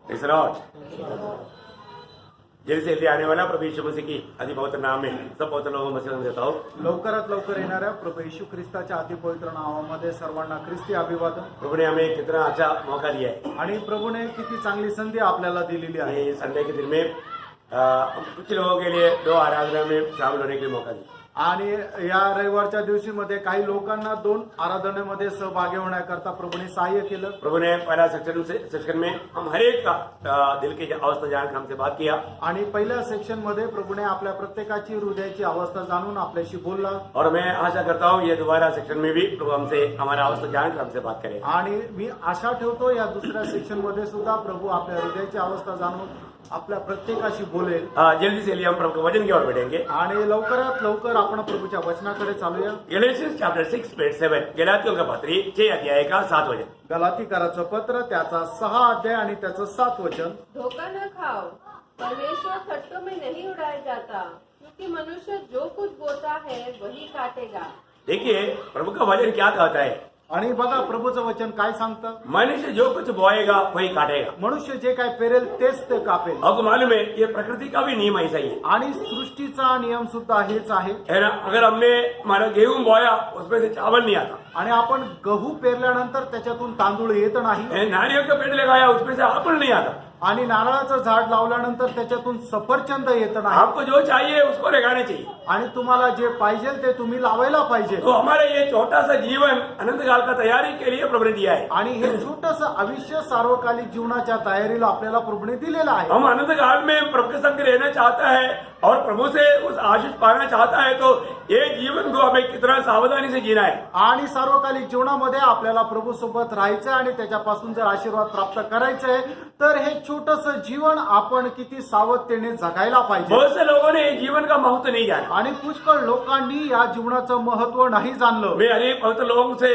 Praise the Lord. जल्दी से आने वाला प्रभु यीशु मसीह की अति पवित्र नाम में सब पवित्र लोगों को मसीह देता हूँ। लवकरात लवकर येणाऱ्या प्रभू येशू ख्रिस्ताच्या अति पवित्र नावामध्ये सर्वांना ख्रिस्ती अभिवादन। प्रभु ने हमें कितना अच्छा मौका दिया है। आणि प्रभूने किती चांगली संधी आपल्याला दिलेली आहे। ये संडे के दिन में कुछ लोगों के लिए 2 आराधना में शामिल होने के लिए मौका दिया। आणि या रविवारच्या दिवशी मध्ये काही लोकांना 2 आराधनेमध्ये सहभागी होण्याकरता प्रभूने सहाय्य केलं। प्रभु ने पहला सेक्शन में हम हर एक का दिल की अवस्था जानकर हमसे बात किया। आणि पहिल्या सेक्शन मध्ये प्रभूने आपल्या प्रत्येकाची हृदयाची अवस्था जाणून आपल्याशी बोलला। और मैं आशा करता हूँ ये दोबारा सेक्शन में भी प्रभु हमसे हमारा अवस्था जानकर हमसे बात करे। आणि मी आशा ठेवतो या दुसऱ्या सेक्शन मध्ये सुद्धा प्रभू आपल्या हृदयाची अवस्था जाणून आपल्या प्रत्येकाशी बोलेल। जल्दी से लिए हम प्रभु के वचन की ओर बढ़ेंगे आणि लवकरात लवकर आपण प्रभूच्या वचनाकडे चालूया। गलातियन्स चैप्टर 6 वर्स 7 गलातियों का पत्री 6 अध्याय का 7 वचन। गलातीकाराचं पत्र त्याचा 6 अध्याय आणि त्याचं 7 वचन। धोखा न खाओ, परमेश्वर खट्टों में नहीं उड़ाया जाता, क्योंकि मनुष्य जो कुछ बोता है वही काटेगा। देखिए प्रभु का वचन क्या कहता है। आणि बघा प्रभूचं वचन काय सांगतं। मनुष्य जो कुछ बोएगा वही काटेगा। मनुष्य जे काय पेरेल तेच ते कापेल। आपको मालूम है ये प्रकृति का भी नियम ऐसा ही है। आणि सृष्टीचा नियम सुद्धा हेच आहे। है ना। अगर हमने हमारा गेहूं बोया उसमें से चावल नहीं आता। आणि आपण गहू पेरल्यानंतर त्याच्यातून तांदूळ येत नाही। नारियल का पेड़ लगाया उसमें से एप्पल नहीं आता। आणि नारळाचं झाड लावल्यानंतर त्याच्यातून सफरचंद येत नाही। आपको जो चाहिए उसको लगाना चाहिए। आणि तुम्हाला जे पाहिजे ते तुम्ही लावायला पाहिजे। तो हमारे ये छोटा सा जीवन अनंत काल का तैयारी के लिए प्रभु ने दिया है। आणि हे छोटंसं आयुष्य सार्वकालिक जीवनाच्या तयारीला आपल्याला प्रभूने दिलेलं आहे। हम अनंत काल में प्रभु के संग रहना चाहता है और प्रभु से उस आशीष पाना चाहता है तो ये जीवन को हमें कितना सावधानी से जीना है। आणि सार्वकालिक जीवनामध्ये आपल्याला प्रभू सोबत राहायचं आणि त्याच्यापासून जर आशीर्वाद प्राप्त करायचे तर हे छोटंसं जीवन आपण किती सावधतेने जगायला पाहिजे। बहुत से लोगों ने जीवन का महत्व नहीं जाना। आणि पुष्कळ लोकांनी या जीवनाचं महत्व नहीं जाणलं। मैं अनेक पवित्र लोगों से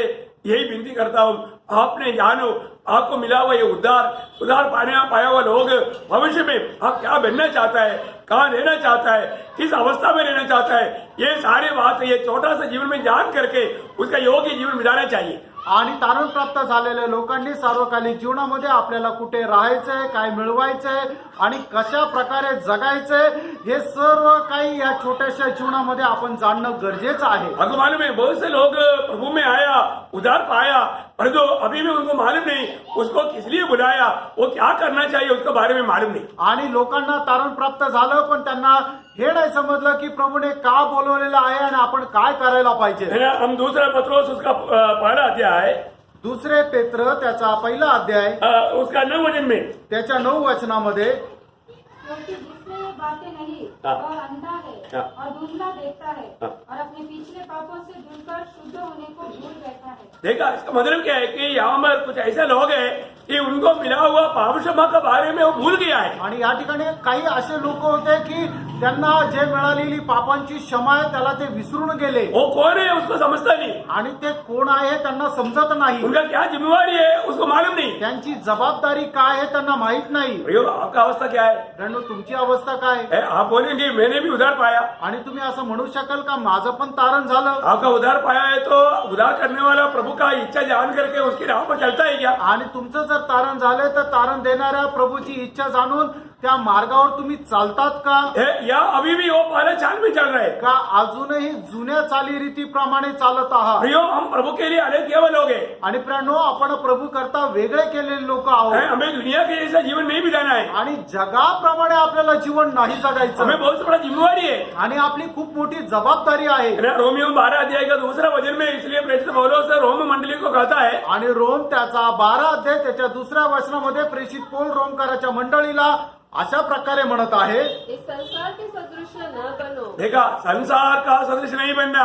यही विनती करता हूँ, आपने जानो आपको मिला हुआ ये उद्धार पाया हुआ लोग भविष्य में आप क्या बनना चाहता है, कहाँ रहना चाहता है, किस अवस्था में रहना चाहता है, ये सारी बात ये छोटा सा जीवन में जान करके उसका योग्य जीवन बिताना चाहिए। आणि तारण प्राप्त झालेल्या लोकांनी सार्वकालिक जीवनामध्ये आपल्याला कुठे राहायचंय, काय मिळवायचंय आणि कशा प्रकारे जगायचंय हे सर्व काही या छोट्याशा जीवनामध्ये आपण जाणणं गरजेचं आहे। आपको मालूम है बहुत से लोग प्रभु में आया, उद्धार पाया, परंतु अभी भी उनको मालूम नहीं उसको किस लिए बुलाया, वो क्या करना चाहिए उसके बारे में मालूम नहीं। आणि लोकांना तारण प्राप्त झालं पण त्यांना हे नाही समजलं की प्रभूने का बोलवलेलं आहे आणि आपण काय करायला पाहिजे। हम दूसरा पत्रोस उसका पहला अध्याय दुसरे पेत्र त्याचा पहिला अध्याय उसका 9 वचन में त्याच्या 9 वचनामध्ये क्योंकि जिसने ये बातें नहीं हाँ। वह अंधा है हाँ। और धुंधला देखता है हाँ। और अपने पिछले पापों से धुलकर शुद्ध होने को भूल बैठा है। देखा इसका मतलब क्या है कि यहाँ पर कुछ ऐसे लोग हैं कि उनको मिला हुआ पाप क्षमा के बारे में वो भूल गया है। आणि या ठिकाणी काही असे लोक होते की त्यांना जे मिळालेली पापांची क्षमा आहे त्याला ते विसरून गेले। वो कौन है उसको समझता नहीं, आणि ते कोण आहे त्यांना समजत नाही। उनका क्या जिम्मेवारी है उसको मालूम नहीं। त्यांची जबाबदारी काय आहे त्यांना माहित नाही। भैया आपका अवस्था क्या है? फ्रेंडो तुमची अवस्था काय आहे? आप बोलेंगे मैंने भी उधार पाया। आणि तुम्ही असं म्हणू शकाल का माझं पण तारण झालं? आपका उधार पाया है तो उधार करने वाला प्रभु का इच्छा जान करके उसकी राह पर चलता है क्या? आणि तुमचं जर तारण झालं तर तारण देणाऱ्या प्रभूची इच्छा जाणून त्या मार्गावर तुम्ही चालतात का? या अभी भी वो पहले चाल में चल रहे का अजूनही जुन्या चालीरीतीप्रमाणे चालत आहात? भैया हम प्रभु के लिए अलग केवल लोग हैं। आणि प्रणो आपण प्रभू करता वेगळे केलेले लोक आहोत। हमें दुनिया के जैसा जीवन नहीं बिताना है। आणि जगाप्रमाणे आपल्याला जीवन नाही जगायचं। हमें बहुत बड़ा जिम्मेवारी है आणि आपली खूप मोठी जबाबदारी आहे। रोमियो 12 अध्याय का दूसरा वचन में इसलिए प्रेषित पौलुस रोम मंडली को कहता है। आणि रोम त्याचा 12 अध्याय त्याच्या दुसऱ्या वचनामध्ये प्रेषित पौल रोमकाराच्या मंडळीला अशा प्रकारे म्हणत आहे, इस संसार के सदृश न बनो। देखा संसार का सदृश नहीं बनना।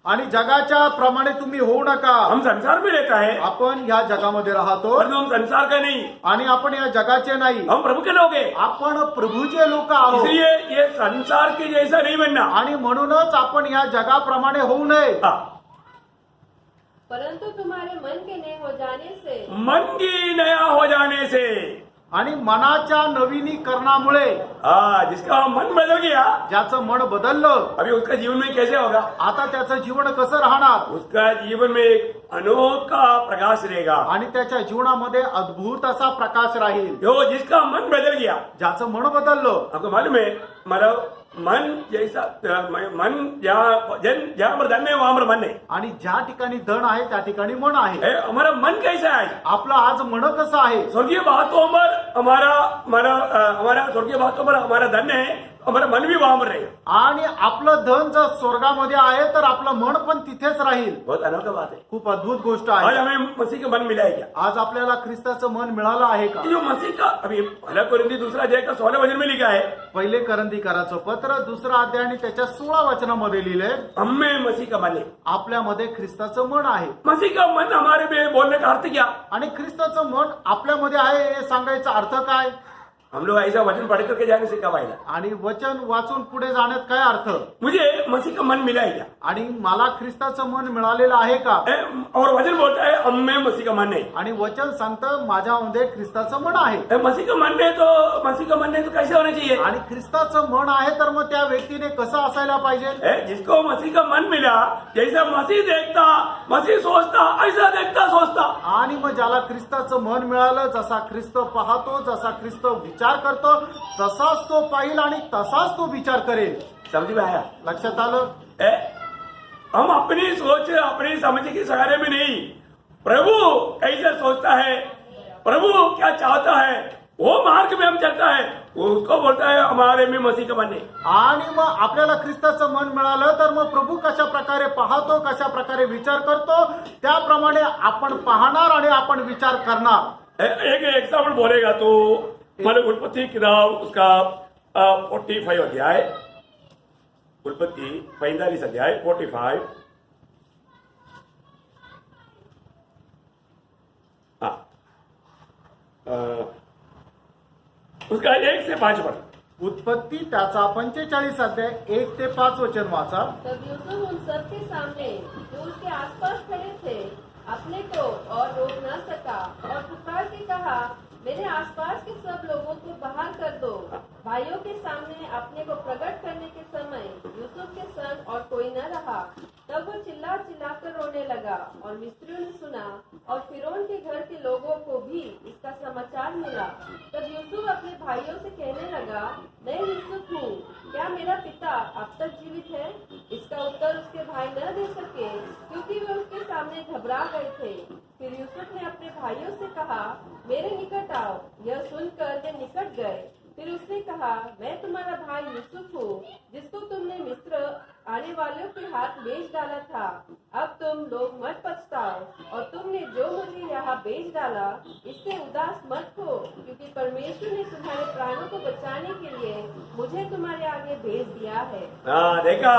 आणि जगाच्या प्रमाणे तुम्ही होऊ नका। हम संसार में रहता है, आपण या जगामध्ये राहतो परंतु हम संसार का नहीं, आणि आपण या जगाचे नाही, हम प्रभु के लोग हैं। आपण प्रभूचे लोक आहोत। इसलिए ये संसार के जैसा नहीं बनना। आणि म्हणूनच आपण या जगाप्रमाणे होऊ नये। परंतु तुम्हारे मन के नए हो जाने से, मन की नया हो जाने से, आणि मनाच्या नवीनीकरणामुळे जिसका मन बदल गया, ज्याचं मन बदललं, अभी उसका जीवन में कैसे होगा? आता त्याचं जीवन कसं राहणार? उसका जीवन में एक अनोखा प्रकाश रहेगा। आणि त्याच्या जीवनामध्ये अद्भुत असा प्रकाश राहील. जो जिसका मन बदल गया, ज्याचं मन बदललं. आपको मालूम है हमारा मन जैसा मन जहाँ पर धन है वहां पर मन है। आणि ज्या ठिकाणी धन आहे त्या ठिकाणी मन आहे. हमारा मन कैसा है? आपलं आज मन कसं आहे? स्वर्गीय बातों पर हमारा स्वर्गीय बातों पर हमारा धन है, हमारा मन भी वहां पर रहेगा। आणि आपलं धन जर स्वर्गामध्ये आहे तर आपलं मन पण तिथेच राहील. बहुत अनोखा बात है। खूप अद्भुत गोष्ट आज आहे. हमें मसीह का मन मिला है क्या? आज आपल्याला ख्रिस्ताचं मन मिळालं आहे का? ये जो मसीह का अभी पहला कोरिन्थी दूसरा अध्याय का 16 वचन में लिखा है, पहिले करंथीकराचं पत्र 2 अध्याय आणि त्याच्या 16 वचनामध्ये लिहिलंय, हमें मसीह का मन है। आपल्यामध्ये ख्रिस्ताचं मन आहे. मसीह का मन हमारे में बोलने का अर्थ क्या? आणि ख्रिस्ताचं मन आपल्यामध्ये आहे हे सांगायचा अर्थ काय? हम लोग ऐसा वचन पढ़ करके जाने से कब आएगा? आणि वचन वाचून पुढे जाण्यात काय अर्थ? मुझे मसीह का मन मिला है क्या? आणि मला ख्रिस्ताचं मन मिळालेलं आहे का? और वचन बोलता है हमें मसीह का मन है। आणि वचन सांगतं माझ्यामध्ये ख्रिस्ताचं मन आहे. मसीह का मन है तो कैसे होना चाहिए? आणि ख्रिस्ताचं मन आहे तर मग त्या व्यक्तीने कसं असायला पाहिजे? जिसको मसीह का मन मिला, जैसा मसीह देखता, मसीह सोचता, ऐसा देखता सोचता। आणि मग ज्याला ख्रिस्ताचं मन मिळालं, जसा ख्रिस्त पाहतो, जसा ख्रिस्त विचार करतो, तसाच तो पाहिल आणि तसाच तो विचार करेल. समझ में आया? लक्षात आलं? हम अपनी सोच अपनी समझ के सहारे में नहीं, प्रभु कैसे सोचता है, प्रभु क्या चाहता है, वो मार्ग में हम चलता है, वो उसको बोलता है हमारे में मसीह का मन है। आणि मग आपल्याला ख्रिस्ताचं मन मिळालं तर मग प्रभू कशा प्रकारे पाहतो, कशा प्रकारे विचार करतो, त्याप्रमाणे आपण पाहणार आणि आपण विचार करणार. एक एग्जाम्पल बोलेगा तो हमारे उत्पत्ति किताब उसका 45 अध्याय, उत्पत्ति 45 अध्याय 45, उसका 1 से 5 पढ़। उत्पत्ति त्याचा 45 अध्याय 1 ते 5 वचन वाचा. तब यूसुफ उन सब के सामने जो उसके आसपास खड़े थे अपने को और रोक न सका और पुकार के कहा, मेरे आसपास के सब लोगों को बाहर कर दो। भाइयों के सामने अपने को प्रकट करने के समय यूसुफ के संग और कोई न रहा। तब वो चिल्ला चिल्लाकर रोने लगा और मिस्रियों ने सुना और फिरौन के घर के लोगों को भी इसका समाचार मिला। तब यूसुफ अपने भाइयों से कहने लगा, मैं यूसुफ हूँ, क्या मेरा पिता अब तक जीवित है? इसका उत्तर उसके भाई न दे सके क्योंकि वे उसके सामने घबरा गए थे। फिर यूसुफ ने अपने भाइयों से कहा, मेरे निकट आओ। यह सुनकर वे निकट गए। फिर उसने कहा, मैं तुम्हारा भाई यूसुफ हूँ, जिसको तुमने मिस्र आने वालों के हाथ बेच डाला था। अब तुम लोग मत पछताओ और तुमने जो मुझे यहाँ बेच डाला इससे उदास मत हो, क्योंकि परमेश्वर ने तुम्हारे प्राणों को बचाने के लिए मुझे तुम्हारे आगे भेज दिया है। देखा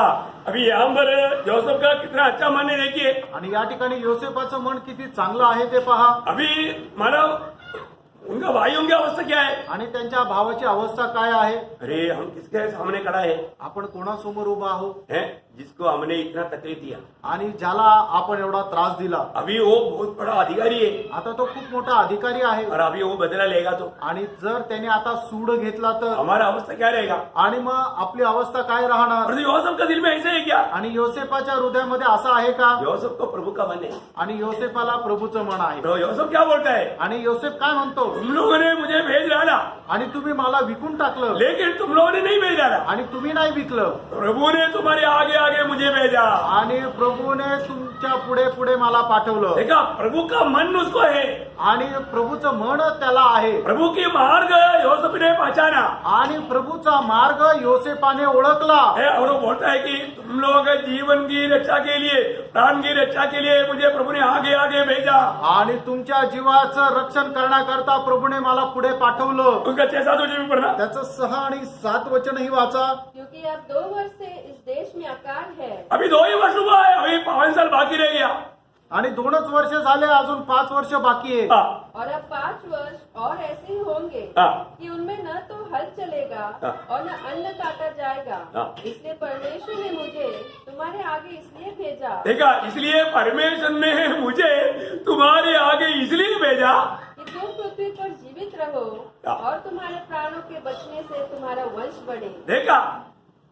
अभी यहाँ पर जोसेफ का कितना अच्छा मन है, देखिए. आणि या ठिकाणी योसेफाचं मन किती चांगलं आहे ते पहा. अभी मानव उनका भाइयों की अवस्था क्या है? आणि त्यांच्या भावाची अवस्था काय आहे? अरे हम किसके सामने खड़ा है? आपण कोणासमोर उभा आहोत? हैं जिसको हमने इतना तकलीफ दिया, आणि ज्याला आपण एवढा त्रास दिला. अभी वो बहुत बड़ा अधिकारी है आता तो खूप मोठा अधिकारी आहे. और अभी वो बदला लेगा तो आणि जर त्याने आता सूड घेतला तर हमारा अवस्था क्या रहेगा? आणि मग आपली अवस्था काय राहणार? और योसेफ का दिल में ऐसे है क्या? आणि योसेफाच्या हृदयामध्ये असं आहे का? योसेफ को प्रभु का मन है. आणि योसेफाला प्रभूचं मन आहे. तो योसेफ क्या बोलता है? आणि योसेफ काय म्हणतो? तुम लोगों ने मुझे भेज डाला, आणि तुम्ही मला विकून टाकलं, लेकिन तुम लोगों ने नहीं भेज डाला. आणि तुम्ही नाही विकलं, प्रभु ने तुम्हारे आगे आगे मुझे भेजा. आणि प्रभूने तुमच्या पुढे पुढे मला पाठवलं. देखा प्रभु का मन उसको है, आणि प्रभूचं मन त्याला आहे. प्रभु की मार्ग योसेफ ने पहचाना, आणि प्रभूचा मार्ग योसेफाने ओळखला. और वो बोलता है कि तुम लोगों के जीवन की रक्षा के लिए, प्राण की रक्षा के लिए मुझे प्रभु ने आगे आगे भेजा. आणि तुमच्या जीवाचं रक्षण करण्याकरता प्रभूने मला पुढे पाठवलं. उसका 6-7 वचन भी पढ़ना. त्याचं 6 आणि 7 वचनही वाचा. क्योंकि अब 2 वर्ष से इस देश में अकाल है। अभी 2 ही वर्ष हुआ है, अभी 5 साल बाकी रह गया. आणि 2च वर्ष झाले, अजून 5 वर्ष बाकी आहे. और अब 5 वर्ष और ऐसे ही होंगे कि उनमें न तो हल चलेगा और न अन्न काटा जाएगा। इसलिए परमेश्वर ने मुझे तुम्हारे आगे इसलिए भेजा। देखा, इसलिए परमेश्वर ने मुझे तुम्हारे आगे इसलिए भेजा कि तुम पृथ्वी पर जीवित रहो और तुम्हारे प्राणों के बचने से तुम्हारा वंश बढ़े। देखा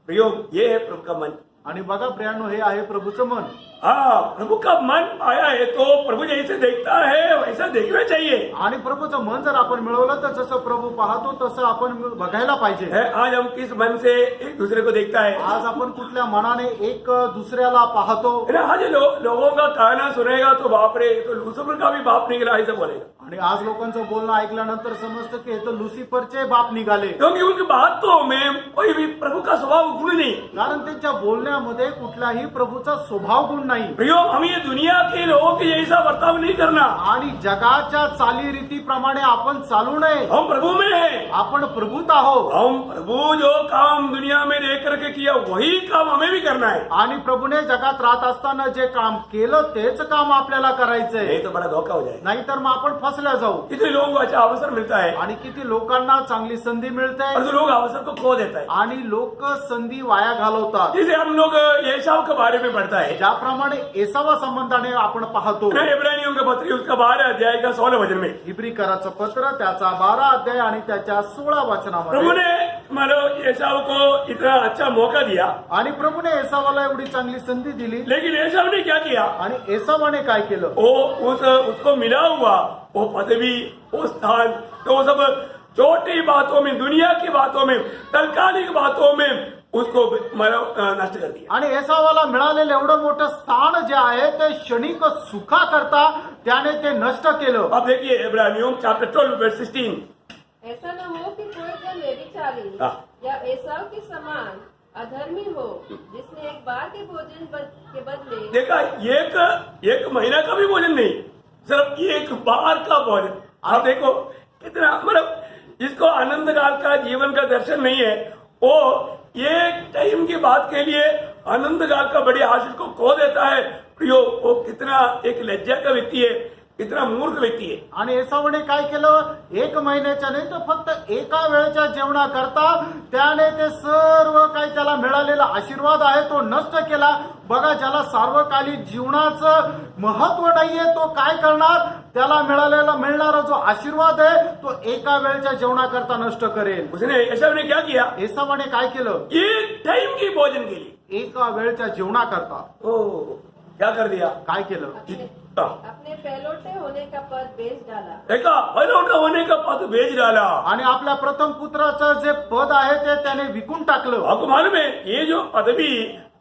प्रियो, ये है प्रभु का मन. आणि बघा प्रियांनो, हे आहे प्रभूचं मन. हाँ, प्रभु का मन आया है तो प्रभु जैसे देखता है वैसा देखना चाहिए. आणि प्रभूचं मन जर आपण मिळवलं तर जसं प्रभू पाहतो तसं आपण बघायला पाहिजे. है, आज हम किस मन से एक दूसरे को देखता है. आज आपण कुठल्या मनाने एक दुसऱ्याला पाहतो. है ना, आज लोगों का कहना सुनेगा तो बाप रे, तो लूसीफर का भी बाप निकला ऐसा बोलेगा. आणि आज लोकांचं बोलणं ऐकल्यानंतर समजतं की हे तर लुसिफरचे बाप निघाले. क्योंकि उनकी बातों में कोई भी प्रभु का स्वभाव गुण नहीं. कारण त्यांच्या बोलण्यामध्ये कुठलाही प्रभूचा स्वभाव गुण नाही. प्रियो, हम ये दुनिया के लोगों के जैसा बर्ताव नहीं करना. आणि जगाच्या चालीरीतीप्रमाणे आपण चालू नये. हम प्रभु में हैं. आपण प्रभूत आहोत. हम प्रभु जो काम दुनिया में रह करके किया वही काम हमें भी करना है. आणि प्रभूने जगात राहत असताना जे काम केलं तेच काम आपल्याला करायचंय. नहीं तो बड़ा धोखा हो जाए. नाहीतर मग आपण फसल्या जाऊ. कितने लोगों को अच्छा अवसर मिलता है आणि किती लोकांना चांगली संधी मिळते और जो लोग अवसर को खो देता है. आणि लोक संधी वाया घालवतात. जिसे हम लोग एसाव के बारे में पढ़ता है. ज्याप्रमाणे एसावा संबंधाने आपण पाहतो. इब्रानियों का पत्र उसका 12 अध्याय का 16 वचन में इब्रीकराचं पत्र त्याचा 12 अध्याय आणि त्याच्या 16 प्रभु वचनामध्ये. ने मानो एसाव को इतना अच्छा मौका दिया, आणि प्रभूने एसावाला एवढी चांगली संधी दिली. लेकिन एसाव ने क्या किया. आणि एसावाने काय केलं. वो उसको मिला हुआ वो पदवी, वो स्थान, तो वो सब छोटी बातों में, दुनिया की बातों में, तत्कालिक बातों में उसको नष्ट कर दिया. आणि एसावाला मिळालेलं एवढं मोठं स्थान जे आहे ते क्षणिक सुखा करता त्याने ते नष्ट केलं. अब देखिए इब्रानियों चैप्टर 12 वर्स 16. ऐसा न हो कि कोई जन व्यभिचारी हाँ। या एसाव के समान अधर्मी हो, जिसने एक बार के भोजन के बदले देखा, एक महीना का भी भोजन नहीं, सिर्फ एक बार का भोजन. आप देखो कितना, मतलब जिसको आनंद काल का जीवन का दर्शन नहीं है, वो एक टाइम की बात के लिए आनंद काल का बड़ी आशीष को खो देता है. प्रियो, वो कितना एक लज्जा का व्यक्ति है, कितना मूर्ख व्यक्ती आहे. आणि एसावने काय केलं. एक महिन्याच्या नाही तर फक्त एका वेळेच्या जेवणाकरता त्याने ते सर्व काही त्याला मिळालेला आशीर्वाद आहे तो नष्ट केला. बघा, ज्याला सार्वकालिक जीवनाचं महत्व नाहीये तो काय करणार. त्याला मिळणारा जो आशीर्वाद आहे तो एका वेळच्या जेवणाकरता नष्ट करेल. उसने एसावने क्या किया. एसावाने काय केलं. एक टाइम की भोजन केली, एका वेळच्या जेवणाकरता ओ क्या कर दिया. काय केलं. अपने पहलौठे होने का पद बेच डाला. देखा, पहलौठा होने का पद बेच डाला. आणि आपल्या प्रथम पुत्राचं जे पद आहे ते त्याने विकून टाकलं. आपको मालूम है ये जो पदवी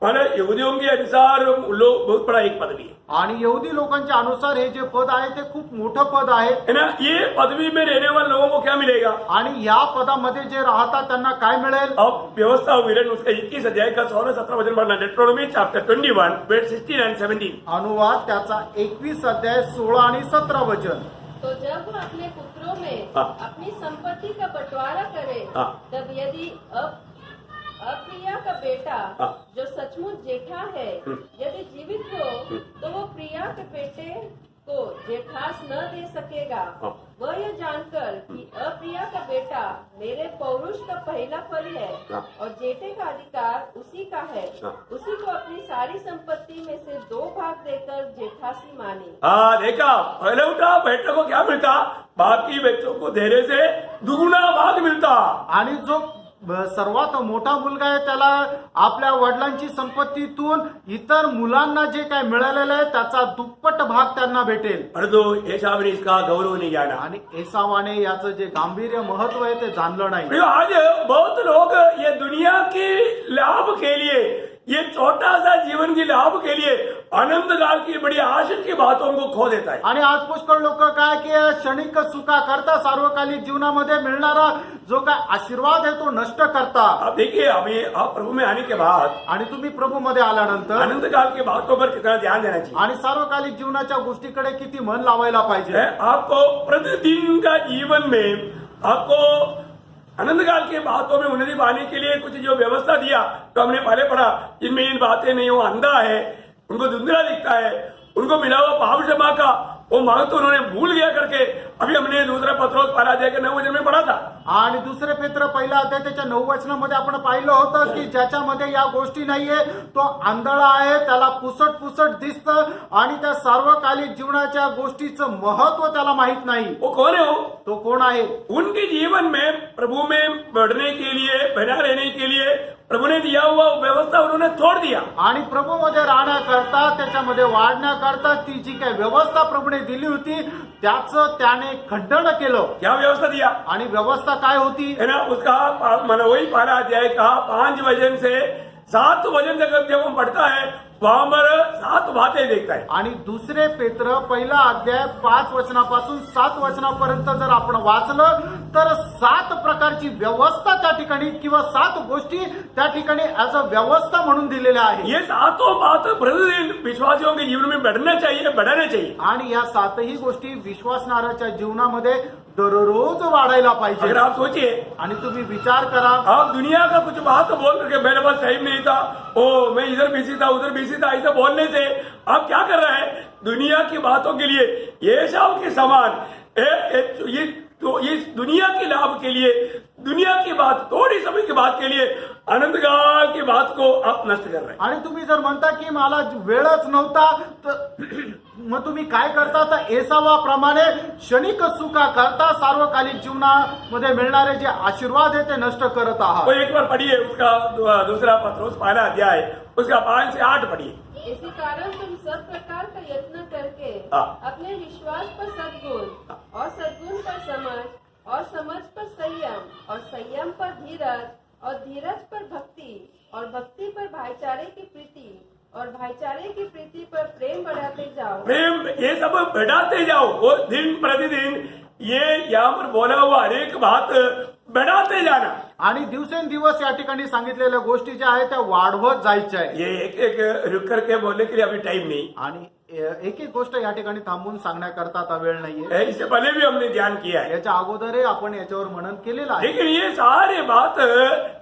माने यहूदियों के अनुसार लोग बहुत बड़ा एक पदवी है. आणि यहुदी लोकांच्या अनुसार हे जे पद आहे ते खूप मोठं पद आहे. है ना. ये पदवी में रहने वाले लोगों को क्या मिलेगा. आणि या पदामध्ये जे राहतात त्यांना काय मिळेल. अब व्यवस्था विवरण उसका 21 अध्याय का 16-17 वचन पढ़ना. डेट्रोनॉमी चैप्टर 21 वर्स 16 and 17. अनुवाद त्याचा 21 अध्याय 16 आणि 17 वचन. तो जब वह अपने पुत्रों में हाँ। अपनी संपत्ति का बंटवारा करे, हाँ। तब यदि अप्रिया का बेटा हाँ। जो सचमुच जेठा है यदि जीवित हो, तो वो प्रिया के बेटे को जेठास न दे सकेगा. हाँ। वह यह जानकर कि अप्रिया का बेटा मेरे पौरुष का पहला फल है हाँ। और जेठे का अधिकार उसी का है, हाँ। उसी को अपनी सारी संपत्ति में से 2 भाग देकर जेठासी माने. हाँ, देखा, पहलौठा बेटे को क्या मिलता. बाकी बच्चों को धैर्य से दुगुना भाग मिलता. आणि जो सर्वात मोठा मुलगा आहे त्याला आपल्या वडिलांची संपत्तीतून इतर मुलांना जे काय मिळालेलं आहे त्याचा दुप्पट भाग त्यांना भेटेल. परंतु एसाव ने इसका गौरव नहीं जाना. आणि एसावाने याचं जे गांभीर्य महत्व आहे ते जाणलं नाही. प्रियो, आज बहुत लोग ये दुनिया के लाभ के लिए, ये छोटा सा जीवन के लाभ के लिए आनंद काल की बड़ी आशीष की बातों को खो देता है. आणि आज पुष्कळ लोक काय की क्षणिक सुखा करता सार्वकालिक जीवनामध्ये मिळणारा जो काय आशीर्वाद आहे तो नष्ट करता. आप देखिए, हमें आप प्रभु में आने के बाद आणि तुम्ही प्रभूमध्ये आल्यानंतर आनंद काल की बातों पर कितना ध्यान देना चाहिए. आणि सार्वकालिक जीवनाच्या गोष्टीकडे किती मन लावायला पाहिजे. आपको प्रतिदिन का जीवन में आपको आनंद काल की बातों में उन्नति पाने के लिए कुछ जो व्यवस्था दिया तो हमने पहले पढ़ा. जिनमें इन बातें नहीं, वो अंधा है, उनको धुंधला दिखता है, उनको मिला हुआ पाप क्षमा का वो मांग तो उन्होंने भूल गया करके अभी हमने दूसरा पत्रोस 5:9 में पढ़ा था। आणि दुसरे पेत्र पहिला अध्याय त्याच्या 9 वचनामध्ये आपण पाहिलं होतं की ज्याच्यामध्ये या गोष्टी नाहीये तो आंधळा आहे, त्याला पुसट दिसतं आणि त्या सार्वकालिक जीवनाच्या गोष्टीचं महत्व त्याला माहित नाही. वो कौन है? वो तो कोण आहे? उनके जीवन में प्रभु में बढ़ने के लिए, बना रहने के लिए प्रभु ने दिया हुआ व्यवस्था उन्होंने तोड़ दिया। आणि प्रभूमध्ये राहण्याकरता, त्याच्यामध्ये वाढण्याकरता ती जी काही व्यवस्था प्रभूने दिली होती त्याचं त्याने खंडन केलं. क्या व्यवस्था दिया आणि व्यवस्था काय होती? है ना? उसका मैंने वही 12 अध्याय कहा, 5 वजन से 7 वजन तक जब हम पढ़ता है वहां पर 7 बातें देखता है। आणि दुसरे पेत्र पहिला अध्याय 5 वचनापासून 7 वचनापर्यंत जर आपण वाचलं तर 7 प्रकारची व्यवस्था त्या ठिकाणी किंवा 7 गोष्टी त्या ठिकाणी ऍज अ व्यवस्था म्हणून दिलेल्या आहेत. ये 7 बात प्रतिदिन विश्वासियों के जीवन में बढ़ना चाहिए, बढ़ाना चाहिए। आणि या 7ही गोष्टी विश्वासणाऱ्याच्या जीवनामध्ये दररोज वाढायला पाहिजे. अगर आप सोचिए, आणि तुम्ही विचार करा, आप दुनिया का कुछ बात बोल करके मेरे पास टाइम नहीं था, ओ मैं इधर बिजी था उधर बिजी था, ऐसा बोलने से आप क्या कर रहे हैं? दुनिया की बातों के लिए एसाव के समान इस दुनिया के लाभ के लिए, दुनिया की बात, थोड़ी समय की बात के लिए अनंत काल की बात को आप नष्ट कर रहे हैं। आणि तुम्ही जर म्हणता की मला वेळच नव्हता तर मग तुम्ही काय करता? तर एसावाप्रमाणे क्षणिक सुखा करता सार्वकालिक जीवनामध्ये मिळणारे जे आशीर्वाद आहे ते नष्ट करत वो आहात. एक बार पढ़िए उसका दूसरा पत्रोस 5 अध्याय उसका 5 से 8 पढ़िए। इसी कारण तुम सब प्रकार का यत्न करके हाँ। अपने विश्वास पर सद्गुण और सद्गुण पर समझ और समझ पर संयम और संयम पर धीरज और धीरज पर भक्ति और भक्ति पर भाईचारे की प्रीति और भाईचारे की प्रीति पर प्रेम बढ़ाते जाओ। प्रेम ये सब बढ़ाते जाओ। वो दिन प्रतिदिन ये यहाँ पर बोला हुआ अनेक बात बढ़ाते जाना। आणि दिवसेंदिवस या ठिकाणी सांगितलेल्या गोष्टी ज्या आहेत त्या वाढवत जायच्या आहे. ये एक एक रुक करके बोलने के लिए अभी टाइम नहीं आणि एक एक गोष्ट या ठिकाणी थांबून सांगण्याकरता आता वेळ नाहीये. है। इससे पहले भी हमने ध्यान किया है, याच्या अगोदरही आपण याच्यावर मनन केलेलं आहे. लेकिन ये सारे बात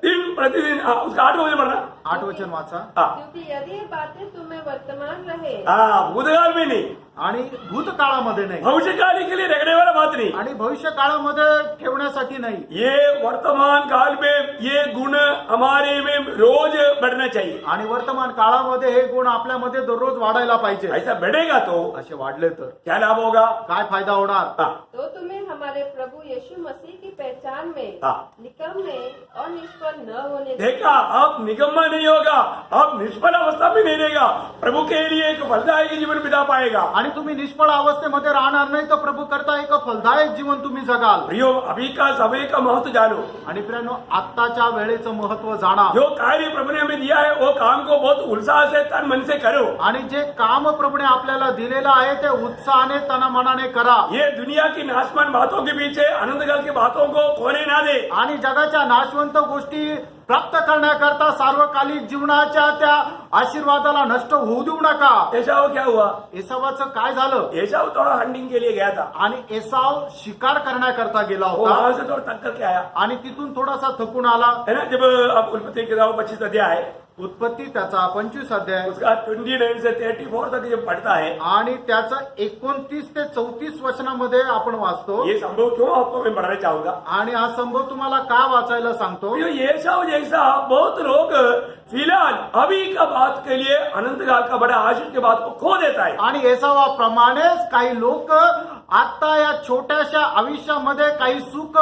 दिन प्रतिदिन उसका 8 बजे पढ़ना। 8 वचन वाचा. हाँ क्योंकि यदि ये बातें तुम्हें वर्तमान रहे हाँ, भूतकाल में नहीं, आणि भूतकाळामध्ये नाही भविष्यकाल के लिए रखने वाला बात नहीं। आणि भविष्य काळामध्ये ठेवण्यासाठी नाही. ये वर्तमान काल में ये गुण हमारे में रोज बढ़ना चाहिए। आणि वर्तमान काळामध्ये हे गुण आपल्यामध्ये दररोज वाढायला पाहिजे. ऐसा बढ़ेगा तो असे वाढले तर क्या लाभ होगा? काय फायदा होणार? हाँ, तो तुम्हें हमारे प्रभु यीशु मसीह की पहचान में हाँ। निकम्मे और निष्फल न होने देखा, आप निकम्मा नहीं होगा, आप निष्फल अवस्था में नहीं रहेगा, प्रभु के लिए एक फलदायक जीवन बिता पाएगा। आणि तुम्ही निष्फळ अवस्थेमध्ये राहणार नाही तर प्रभु करता एक फलदायक जीवन तुम्ही जगाल. प्रियो, अभी का समय का महत्व जानो। आणि प्रियानो, आत्ताच्या वेळेचं महत्व जाणा. जो कार्य प्रभु ने हमें दिया है वो काम को बहुत उत्साह से तन मन से करो। आणि जे काम प्रभूने आपल्याला दिलेलं आहे ते उत्साहाने तनामनाने करा. ये दुनिया की नाशमान बातों के पीछे आनंदकाल की बातों को खोने ना दे। आणि जगाच्या नाशवंत गोष्टी प्राप्त करण्याकरता सार्वकालिक जीवनाच्या त्या आशीर्वादाला नष्ट होऊ देऊ नका. एसाव क्या हुआ? एसावाचं काय झालं? एसाव थोड़ा हंटिंग के लिए गया था, आणि एसाव शिकार करण्याकरता गेला वो होता वहां से थोड़ा थक करके आया, आणि तिथून थोडासा थकून आला. है ना। जब आप उत्पत्ति की किताब 25 अध्याय उत्पत्ती त्याचा 25 अध्याय उसका 29 से 34 तक जब पढ़ता है, आणि त्याचा 29 ते 34 वचनामध्ये आपण वाचतो. ये संभव क्यों आपको मैं पढ़ना चाहूंगा। आणि हा संभव तुम्हाला का वाचायला सांगतो? ये सब जैसा बहुत लोग फिलहाल अभी का बात के लिए अनंत काल का बड़ा आशीष के बात को खो देता है। आणि एसावाप्रमाणेच काही लोक आता या छोट्याशा आयुष्यामध्ये काही सुख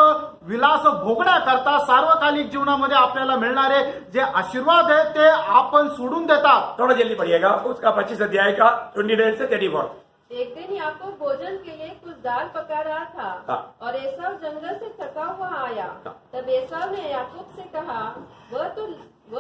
विलास भोगण्याकरता सार्वकालिक जीवनामध्ये आपल्याला मिळणारे जे आशीर्वाद आहेत ते आपण सोडून देतात. थोड़ा जल्दी पढ़िएगा उसका 25 अध्याय का 29 से 34। एक दिन याकूब भोजन के लिए कुछ दाल पका रहा था हाँ। और एसाव जंगल से थका हुआ आया। हाँ। तब एसाव ने याकूब से कहा, वह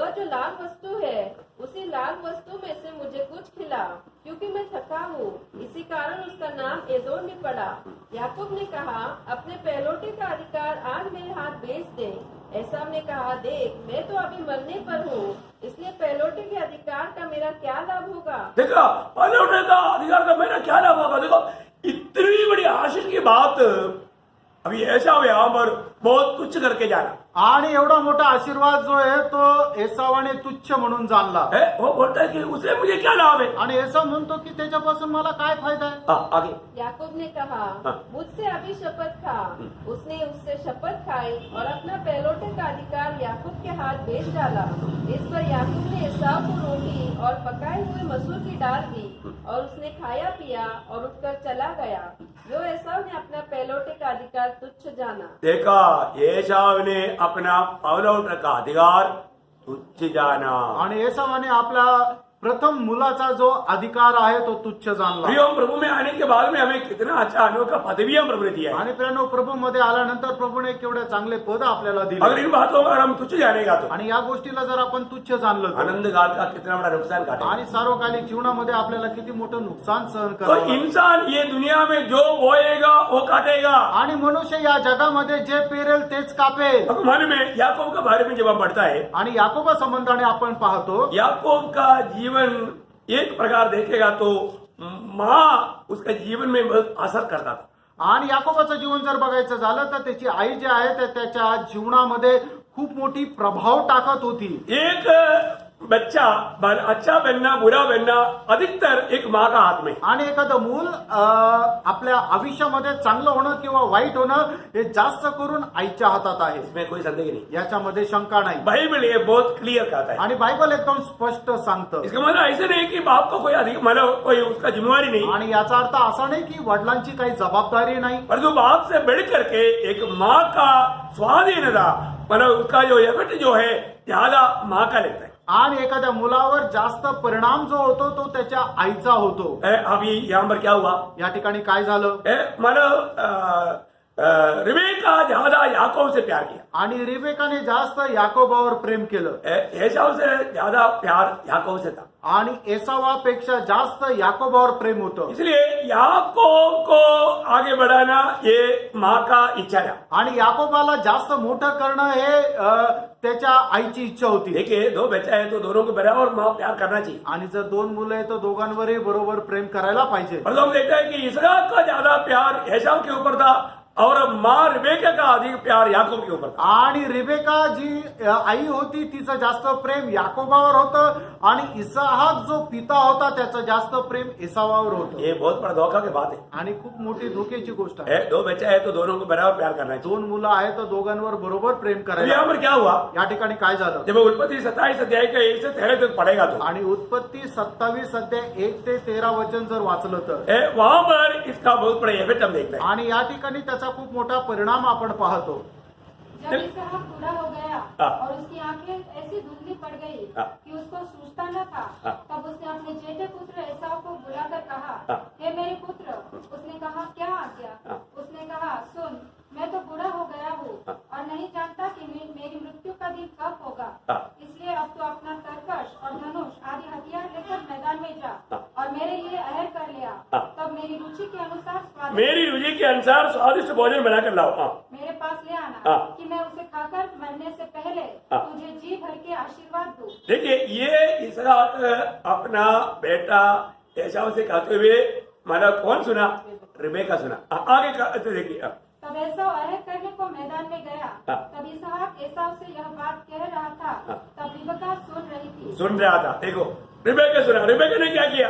जो लाल वस्तु है उसी लाल वस्तु में से मुझे कुछ खिला, क्योंकि मैं थका हूँ। इसी कारण उसका नाम एदोम भी पड़ा। याकूब ने कहा, अपने पहलौठे का अधिकार आज मेरे हाथ बेच दे। एसाव ने कहा, देख मैं तो अभी मरने पर हूँ, इसलिए पहलौठे के अधिकार का मेरा क्या लाभ होगा? देखा, पहलौठे का अधिकार का मेरा क्या लाभ होगा? देखो, इतनी बड़ी आशीष की बात अभी ऐसा यहाँ पर बहुत तुच्छ करके जाना। आणि एवढा मोठा आशीर्वाद जो आहे तो एसावाने तुच्छ म्हणून जाणला वो बोलता है कि उससे मुझे क्या लाभ है। आणि एसाव म्हणतो की त्याच्यापासून मला काय फायदा आहे. आगे याकूब ने कहा, हाँ। मुझसे अभी शपथ खा। उसने उससे शपथ खाई और अपना पहलौठे का अधिकार याकूब के हाथ बेच डाला। इस पर याकूब ने एसाव को रोटी और पकाए हुए मसूर की दाल दी और उसने खाया पिया और उठकर चला गया। जो एसाव ने अपना पहलौठे का अधिकार तुच्छ जाना। देखा, एसाव ने अपना पहलौठा का अधिकार तुच्छ जाना। आणि एसावाने आपला प्रथम मुलाचा जो अधिकार आहे तो तुच्छ जाणला. प्रियो, प्रभु में आने के बाद में हमें कितना अच्छा अनोखा पदवी हम प्रभु ने दिया है। आणि प्रियानो, प्रभू मध्ये आल्यानंतर प्रभूने केवढे चांगले पद आपल्याला अगर दिले. इन बातों पर हम तुच्छ जानेगा तो आणि या गोष्टीला जर आपण तुच्छ जाणलं तर आनंद काल का कितना बड़ा नुकसान काटेगा। आणि सार्वकालिक जीवनामध्ये आपल्याला किती मोठं नुकसान सहन तो करावं लागतं. इंसान ये दुनिया में जो बोएगा वो काटेगा। आणि मनुष्य या जगामध्ये जे पेरेल तेच कापेल. अब मन में याकूब का बारे में जब हम पढ़ता है, आणि याकोबा संबंधाने आपण पाहतो याकूब का जीवन एक प्रकार देखेगा तो माँ उसका जीवन में बहुत असर करता था। आणि याकोबाचं जीवन जर बघायचं झालं तर त्याची आई जी आहे ते त्याच्या जीवनामध्ये खूप मोठी प्रभाव टाकत होती. एक बच्चा अच्छा बनना बुरा बनना अधिकतर एक माँ का हाथ में। आणि एखादं मूल आपल्या आयुष्यामध्ये चांगलं होणं किंवा वाईट होणं हे जास्त करून आईच्या हातात आहे. इसमें कोई संदेह नहीं। याच्यामध्ये शंका नाही. बाइबल ये बहुत क्लियर कहता है। आणि बायबल एकदम स्पष्ट सांगतं. इसका मतलब ऐसे नहीं कि बाप को कोई अधिक मतलब कोई उसका जिम्मेवारी नहीं, आणि याचा अर्थ असा नाही की वडिलांची काही जबाबदारी नाही, परंतु बाप से बढ़ करके एक माँ का स्वाधीनता मतलब उसका जो एफर्ट जो है ज्यादा माँ का लेता है। आणि एखाद्या मुलावर जास्त परिणाम जो होतो तो त्याच्या आईचा होतो. अभी यहाँ पर क्या हुआ, या ठिकाणी काय झालं, मतलब रिबेका ज्यादा याकूब से प्यार किया आणि रिबेकाने जास्त याकोबावर प्रेम केलं. एसाव से ज्यादा प्यार याकूब से था। आणि एसावापेक्षा जास्त याकोबावर प्रेम होतं. इसलिए याकूब को आगे बढ़ाना ये माँ का इच्छा था। आणि याकोबाला जास्त मोठं करणं हे त्याच्या आईची इच्छा होती. देखिए, दो बच्चा है तो दोनों को बराबर माँ प्यार करना चाहिए। आणि जर दोन मुलं आहेत तर दोघांवरही बरोबर प्रेम करायला पाहिजे. पर हम देखते हैं कि इसराक का ज्यादा प्यार एसाव के ऊपर था और माँ रिबेका का अधिक प्यार याकूब के ऊपर था। आणि रिबेका जी आई होती तिचं जास्त प्रेम याकोबावर होतं आणि इसहाक जो पिता होता त्याचं जास्त प्रेम एसावावर होतं. ये बहुत बड़ा धोखा की बात है। आणि खूप मोठी धोक्याची गोष्ट आहे. दो बच्चा है तो दोनों को बराबर प्यार करना चाहिए। दोन मुलं आहेत तर दोघांवर बरोबर प्रेम अभी करायला. यहाँ पर क्या हुआ, या ठिकाणी काय झालं, जब उत्पत्ति 27 अध्याय का 1 से 13 तक पढ़ेगा तो आणि उत्पत्ती 27 अध्याय 1 ते 13 वचन जर वाचलं तर वहां पर इसका बहुत बड़ा इफेक्ट हम देखते हैं। आणि या ठिकाणी त्याचा खूप मोठा परिणाम आपण पाहतो. जब इसहाक बूढ़ा हो गया हाँ। और उसकी आंखें ऐसी धुंधली पड़ गई हाँ। कि उसको सूझता न था, हाँ। तब उसने अपने जेठे पुत्र एसाव को बुलाकर कहा, हाँ। हे मेरे पुत्र। उसने कहा, क्या आज्ञा? हाँ। उसने कहा, सुन, मैं तो बूढ़ा हो गया हूँ हाँ। और नहीं जानता कि मेरी मृत्यु का दिन कब होगा। हाँ। इसलिए अब तो अपना तरकश और धनुष आदि हथियार लेकर मैदान में जा हाँ। और मेरे लिए अहर कर ले आ। हाँ। तब मेरी रुचि के अनुसार मेरी रुचि के अनुसार स्वादिष्ट भोजन बनाकर लाओ। हाँ। मेरे पास ले आना हाँ। कि मैं उसे खाकर मरने से पहले हाँ। तुझे जी भर के आशीर्वाद दूं। देखिए, ये इसहाक अपना बेटा एसाव से कहते हुए मतलब कौन सुना, रिबेका सुना। आगे का देखिए, तब एसाव अहर करने को मैदान में गया। हाँ। तब इसहाक एसाव से यह बात कह रहा था। हाँ। तब रिबका सुन रही थी। सुन रहा था। देखो, रिबेका सुना। रिबेका ने क्या किया,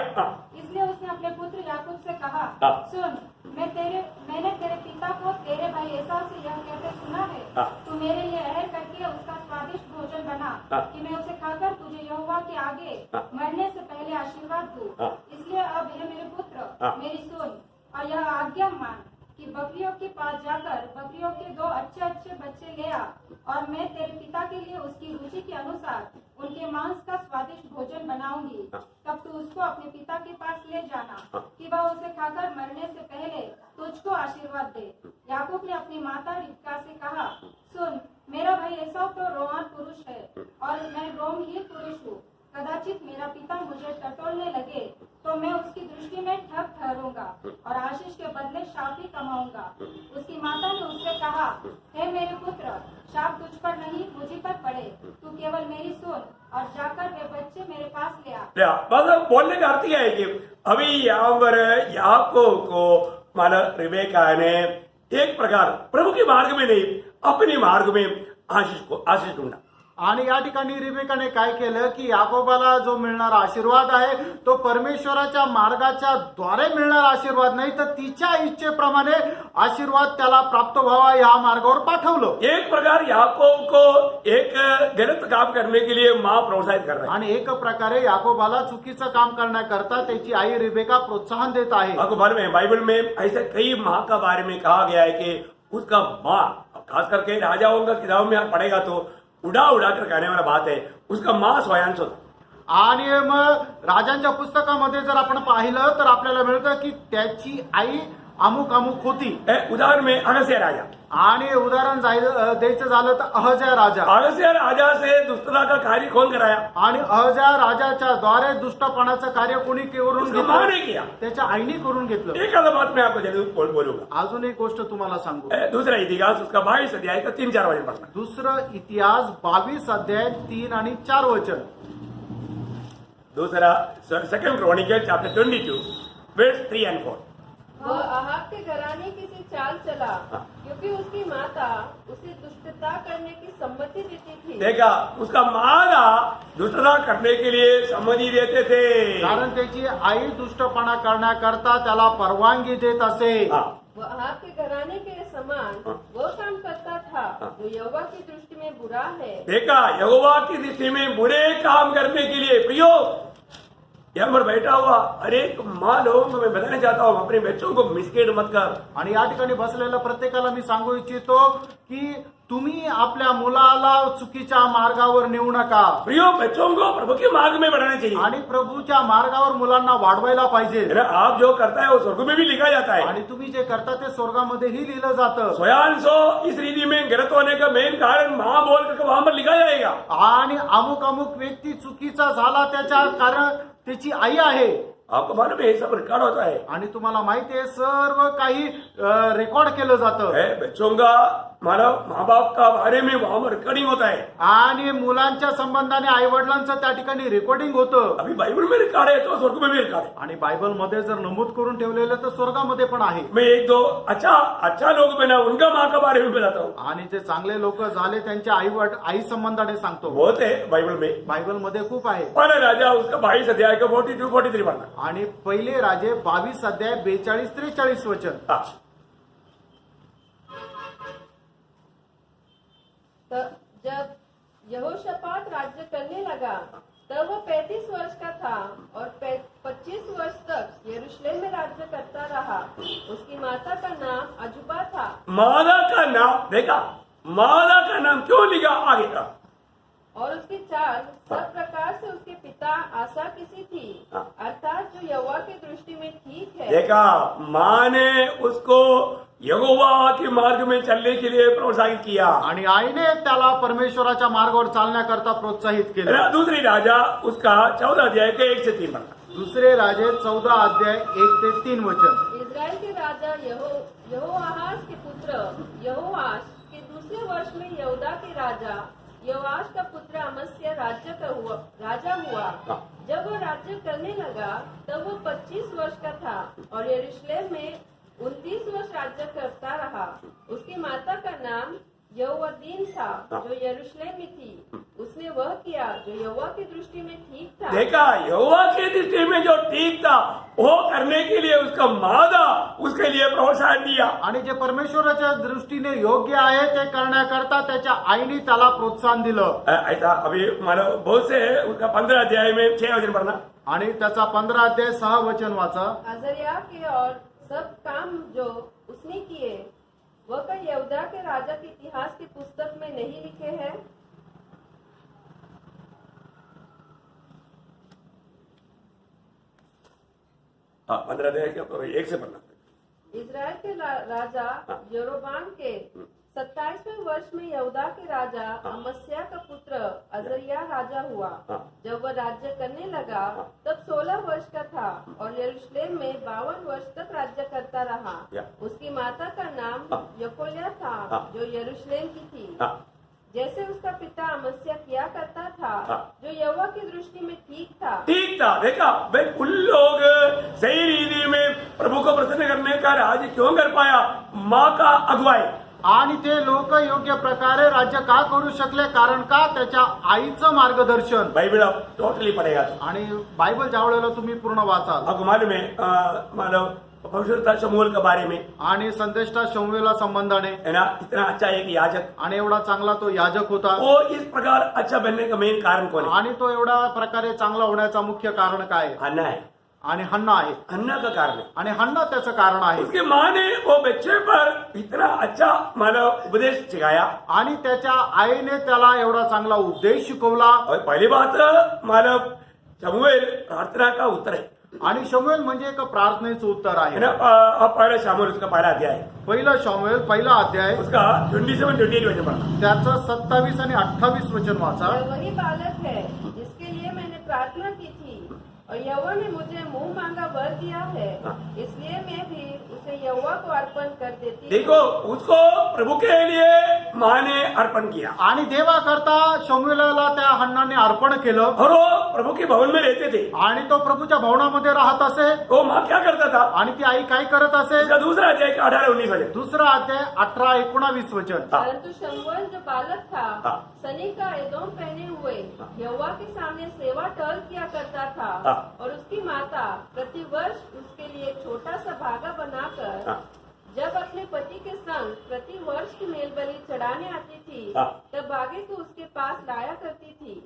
इसलिए उसने अपने पुत्र याकूब से कहा, हाँ। सुन, मैंने तेरे पिता को तेरे भाई एसाव से यह कहते सुना है, हाँ। तू मेरे लिए अहर करके उसका स्वादिष्ट भोजन बना हाँ। कि मैं उसे खाकर तुझे यहोवा के आगे हाँ। मरने से पहले आशीर्वाद दूं। हाँ। इसलिए अब हे मेरे पुत्र, हाँ। मेरी सुन और यह आज्ञा मान कि बकरियों के पास जाकर बकरियों के 2 अच्छे अच्छे बच्चे ले आ और मैं तेरे पिता के लिए उसकी रुचि के अनुसार उनके मांस का स्वादिष्ट भोजन बनाऊंगी। हाँ। तब तू उसको अपने पिता के पास ले जाना हाँ। कि वह उसे खाकर मरने से पहले तुझको आशीर्वाद दे। याकूब ने अपनी माता रिबका से कहा, सुन, मेरा भाई एसाव तो रोमान पुरुष है और मैं रोमहीन पुरुष हूँ। कदाचित मेरा पिता मुझे टटोलने लगे तो मैं उसकी दृष्टि में ठग ठहरूंगा और आशीष के बदले शाप ही कमाऊंगा। उसकी माता ने उससे कहा, हे मेरे पुत्र, शाप तुझ पर नहीं मुझी पर पड़े। तू केवल मेरी सुन और जाकर वे बच्चे मेरे पास ले आ। मतलब बोलने का अर्थ यह है कि अभी यहाँ पर याकूब को मतलब रिबेका ने एक प्रकार प्रभु के मार्ग में नहीं अपने मार्ग में आशीष ढूंढा। आणि या ठिकाणी रिबेकाने काय केलं की याकोबाला जो मिळणारा आशीर्वाद आहे तो परमेश्वराच्या मार्गाच्या द्वारे मिळणारा आशीर्वाद नाही, तर तिच्या इच्छेप्रमाणे आशीर्वाद त्याला प्राप्त व्हावा या मार्गावर पाठवलं। एक प्रकार याकूब को एक गलत काम करने के लिए माँ प्रोत्साहित कर रही है। आणि एक प्रकारे याकोबाला चुकीचं काम करण्याकरता त्याची आई रिबेका प्रोत्साहन देत आहे। आपको मालूम है बाइबल में ऐसे कई माँ का बारे में कहा गया है कि उसका माँ, खास करके राजाओं का किताब में आप पढ़ेगा तो उड़ा उड़ा कर कहने वाला बात है, उसका माँ स्वयांश होता। आणि मग राजांच्या पुस्तकामध्ये जर आपण पाहिलं तर आपल्याला मिळतं की त्याची आई अमुक अमुक होती। उदाहरण में अगस्त्य राजा, आणि उदाहरण द्यायचं झालं तर अहज्या राजा। अगस्त्य राजा से दुष्टता का कार्य कौन कराया? आणि अहज्या राजाच्या द्वारे दुष्टपणाचं कार्य कोणी करून उसका माँ ने घेतलं? किया। त्याच्या आईने करून घेतलं। एक अलग बात मैं आपको जरूर बोलूंगा। अजून एक गोष्ट तुम्हाला सांगू, दूसरा इतिहास उसका 22 अध्याय का 3-4 वचन पढ़ना। दुसरं इतिहास 22 अध्याय 3 आणि 4 वचन। दूसरा सेकंड क्रॉनिकल चैप्टर 22 वर्स 3 and 4। वह अहाब के घराने की सी चाल चला, हाँ। क्योंकि उसकी माता उसे दुष्टता करने की सम्मति देती थी। देखा, उसका माँ दुष्टता करने के लिए सम्मति देते थे। कारण त्याची आई दुष्टपणा करण्याकरता त्याला परवानगी देत असे। हाँ। वह अहाब के घराने के समान हाँ। वो काम करता था हाँ। जो यहोवा की दृष्टि में बुरा है। देखा, यहोवा की दृष्टि में बुरे काम करने के लिए प्रियो यहाँ पर बैठा हुआ हर एक माँ लोगों को मैं बताना चाहता हूँ, अपने बच्चों को मिसगाइड मत कर। आणि या ठिकाणी बसलेल्या प्रत्येकाला मी सांगू इच्छितो की तुम्ही आपल्या मुलाला चुकीच्या मार्गावर नेऊ नका। प्रियो, बच्चों को प्रभु के मार्ग में बढ़ाना चाहिए। आणि प्रभूच्या मार्गावर मुलांना वाढवायला पाहिजे। आप जो करता है वो स्वर्ग में भी लिखा जाता है। आणि तुम्ही जे करता ते स्वर्गामध्येही लिहिलं जातं। स्वयांशो इस रीति में गलत होने का मेन कारण माँ बोल करके वहां पर लिखा जाएगा। आणि अमुक अमुक व्यक्ती चुकीचा झाला त्याच्या कारण त्याची आई आहे। आपको मालूम है ये सब रिकॉर्ड होता है। आणि तुम्हाला माहिती आहे सर्व काही रेकॉर्ड केलं जातं। बच्चों का मानव माँ बाप का बारे में वहां पर रिकॉर्डिंग होता है। आणि मुलांच्या संबंधाने आई वडिलांचं त्या ठिकाणी रेकॉर्डिंग होतं। अभी बाइबल में रिकॉर्ड है तो स्वर्ग में भी रिकॉर्ड है। आणि बायबल मध्ये जर नमूद करून ठेवलेलं तर स्वर्गामध्ये पण आहे। मैं एक दो अच्छा लोग बना उनका माँ का बारे में बताता हूँ। आणि जे चांगले लोक झाले त्यांच्या आई संबंधाने सांगतो। बहुत है बाइबल में। बायबल मध्ये खूप आहे। पहला राजा उसका 22 अध्याय का 42-43 पढ़ना। आणि पहिले राजे 22 अध्याय 42-43 वचन। हाँ। जब यहोशापात राज्य करने लगा तब वह 35 वर्ष का था और 25 वर्ष तक यरूशलेम में राज्य करता रहा। उसकी माता का नाम अजुबा था। मादा का नाम देखा, मादा का नाम क्यों लिखा आगे का? और उसकी चाल सब प्रकार से उसके पिता आसा की सी थी, अर्थात जो यहोवा की दृष्टि में ठीक है। देखा, माँ ने उसको यहोवा के मार्ग में चलने के लिए प्रोत्साहित किया। आणि आईने त्याला परमेश्वराच्या मार्गावर चालण्याकरता प्रोत्साहित केलं। दूसरी राजा उसका 14 अध्याय के 1 से 3 पढ़ना। दुसरे राजे 14 अध्याय 1 ते 3 वचन। इस्राएल के राजा यहोआहाज के पुत्र यहोआश के दूसरे वर्ष में यहूदा के राजा योआश का पुत्र अमस्या राजा हुआ। जब वह राज्य करने लगा तब वो 25 वर्ष का था और यरूशलेम में 29 वर्ष राज्य करता रहा। उसकी माता का नाम यहोवदीन था जो यरूशलेम में थी। उसने वह किया जो यहोवा की दृष्टि में ठीक था। देखा, यहोवा की दृष्टि में जो ठीक था वो करने के लिए उसका मादा उसके लिए प्रोत्साहन दिया। आणि जे परमेश्वराच्या दृष्टीने योग्य आहे ते करण्याकरता त्याच्या आईने त्याला प्रोत्साहन दिलं। ऐसा अभी मानो बहुत से है, उसका 15 अध्याय में 6 वचन पढ़ना। आणि त्याचा 15 अध्याय 6 वचन वाचा। अजर्या के और सब काम जो उसने किए वह का यहूदा के राजा के इतिहास की पुस्तक में नहीं लिखे हैं। हाँ, 15 अध्याय के 1 से पढ़ना। इस्राएल के राजा यरोबाम के 27वें वर्ष में यहूदा के राजा अमस्या का पुत्र अजरिया राजा हुआ। जब वह राज्य करने लगा तब 16 वर्ष का था और यरूशलेम में 52 वर्ष तक राज्य करता रहा। उसकी माता का नाम यकोल्या था जो यरूशलेम की थी। जैसे उसका पिता अमस्या किया करता था जो यहोवा की दृष्टि में ठीक था। देखा भाई, उन लोग सही रीति में प्रभु को प्रसन्न करने का राज क्यों कर पाया? माँ का अगुवाई, आणि ते लोक योग्य प्रकारे राज्य का करू शकले? कारण का त्याच्या आईचं मार्गदर्शन. बाइबल आप टोटली पढ़ेगा तो आणि बायबल ज्या वेळेला तुम्ही पूर्ण वाचाल आपको मालूम है मालूम पवित्रता शमूएल के बारे में आणि संदेष्टा शमूएला संबंधाने है ना, इतना अच्छा एक याजक आणि एवढा चांगला तो याजक होता वो इस प्रकार अच्छा बनने का मेन कारण कौन है? आणि तो एवढा प्रकारे चांगला होण्याचा मुख्य कारण काय आहे? हन्ना है। आणि हन्ना आहे. हन्ना का कारण है आणि हन्ना त्याचं कारण आहे. उसकी माँ ने वो बच्चे पर इतना अच्छा मानव उपदेश सिखाया। आणि त्याच्या आईने त्याला एवढा चांगला उपदेश शिकवला. और पहली बात मानव शमूएल प्रार्थना का उत्तर है आणि शमूएल म्हणजे एक प्रार्थनेचं उत्तर है आहे. ना। आप पहला शमूएल उसका पहला अध्याय है, पहिला शमूएल पहिला अध्याय उसका 27-28 वचन पढ़ा। त्याचं 27 आणि 28 वचन वाचा. यह वही बालक है जिसके लिए मैंने प्रार्थना की थी और यहोवा ने मुझे मुंह मांगा वर दिया है, इसलिए मैं भी उसे यहोवा को अर्पण कर देती हूँ। देखो उसको प्रभु के लिए माँ ने अर्पण किया आणि देवा करता शमूएलाला त्या हन्नाने अर्पण केलं. और वो प्रभु के भवन में रहते थे। आणि तो प्रभूच्या भवनामध्ये राहत असे. वो माँ क्या करता था? आणि ती आई काय करत असे? इसका दूसरा अध्याय 18-19 वचन। दुसरा अध्याय 18-19 वचन. परंतु शमूएल जो बालक था हाँ। सनी का एदोम पहने हुए यहोवा के सामने सेवा टहल किया करता था हाँ। और उसकी माता प्रतिवर्ष उसके लिए एक छोटा सा भागा बनाकर हाँ। जब अपने पति के संग प्रति वर्ष की मेल बलि चढ़ाने आती थी हाँ। तब भागे को उसके पास लाया करती थी।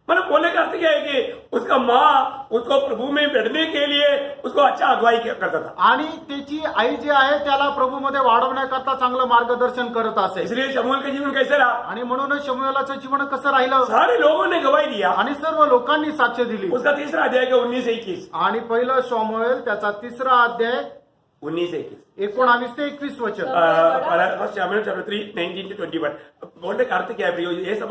मतलब बोलने का अर्थ क्या है कि उसका माँ उसको प्रभु में बैठने के लिए उसको अच्छा अगुवाई करता था। आणि त्याची आई जी आहे त्याला प्रभूमध्ये वाढवण्याकरता चांगलं मार्गदर्शन करत असे. इसलिए शमूएल का जीवन कैसे रहा? आणि म्हणूनच शमूएलाचं जीवन कसं राहिलं? सारे लोगों ने गवाही दिया। आणि सर्व लोकांनी साक्ष दिली. उसका तीसरा अध्याय का 19-21 आणि पहिलं शमूएल त्याचा तिसरा अध्याय 19-21 19 ते 21 वचन. शमूएल चैप्टर 3 19-21 बोलने का अर्थ क्या है भैया? ये सब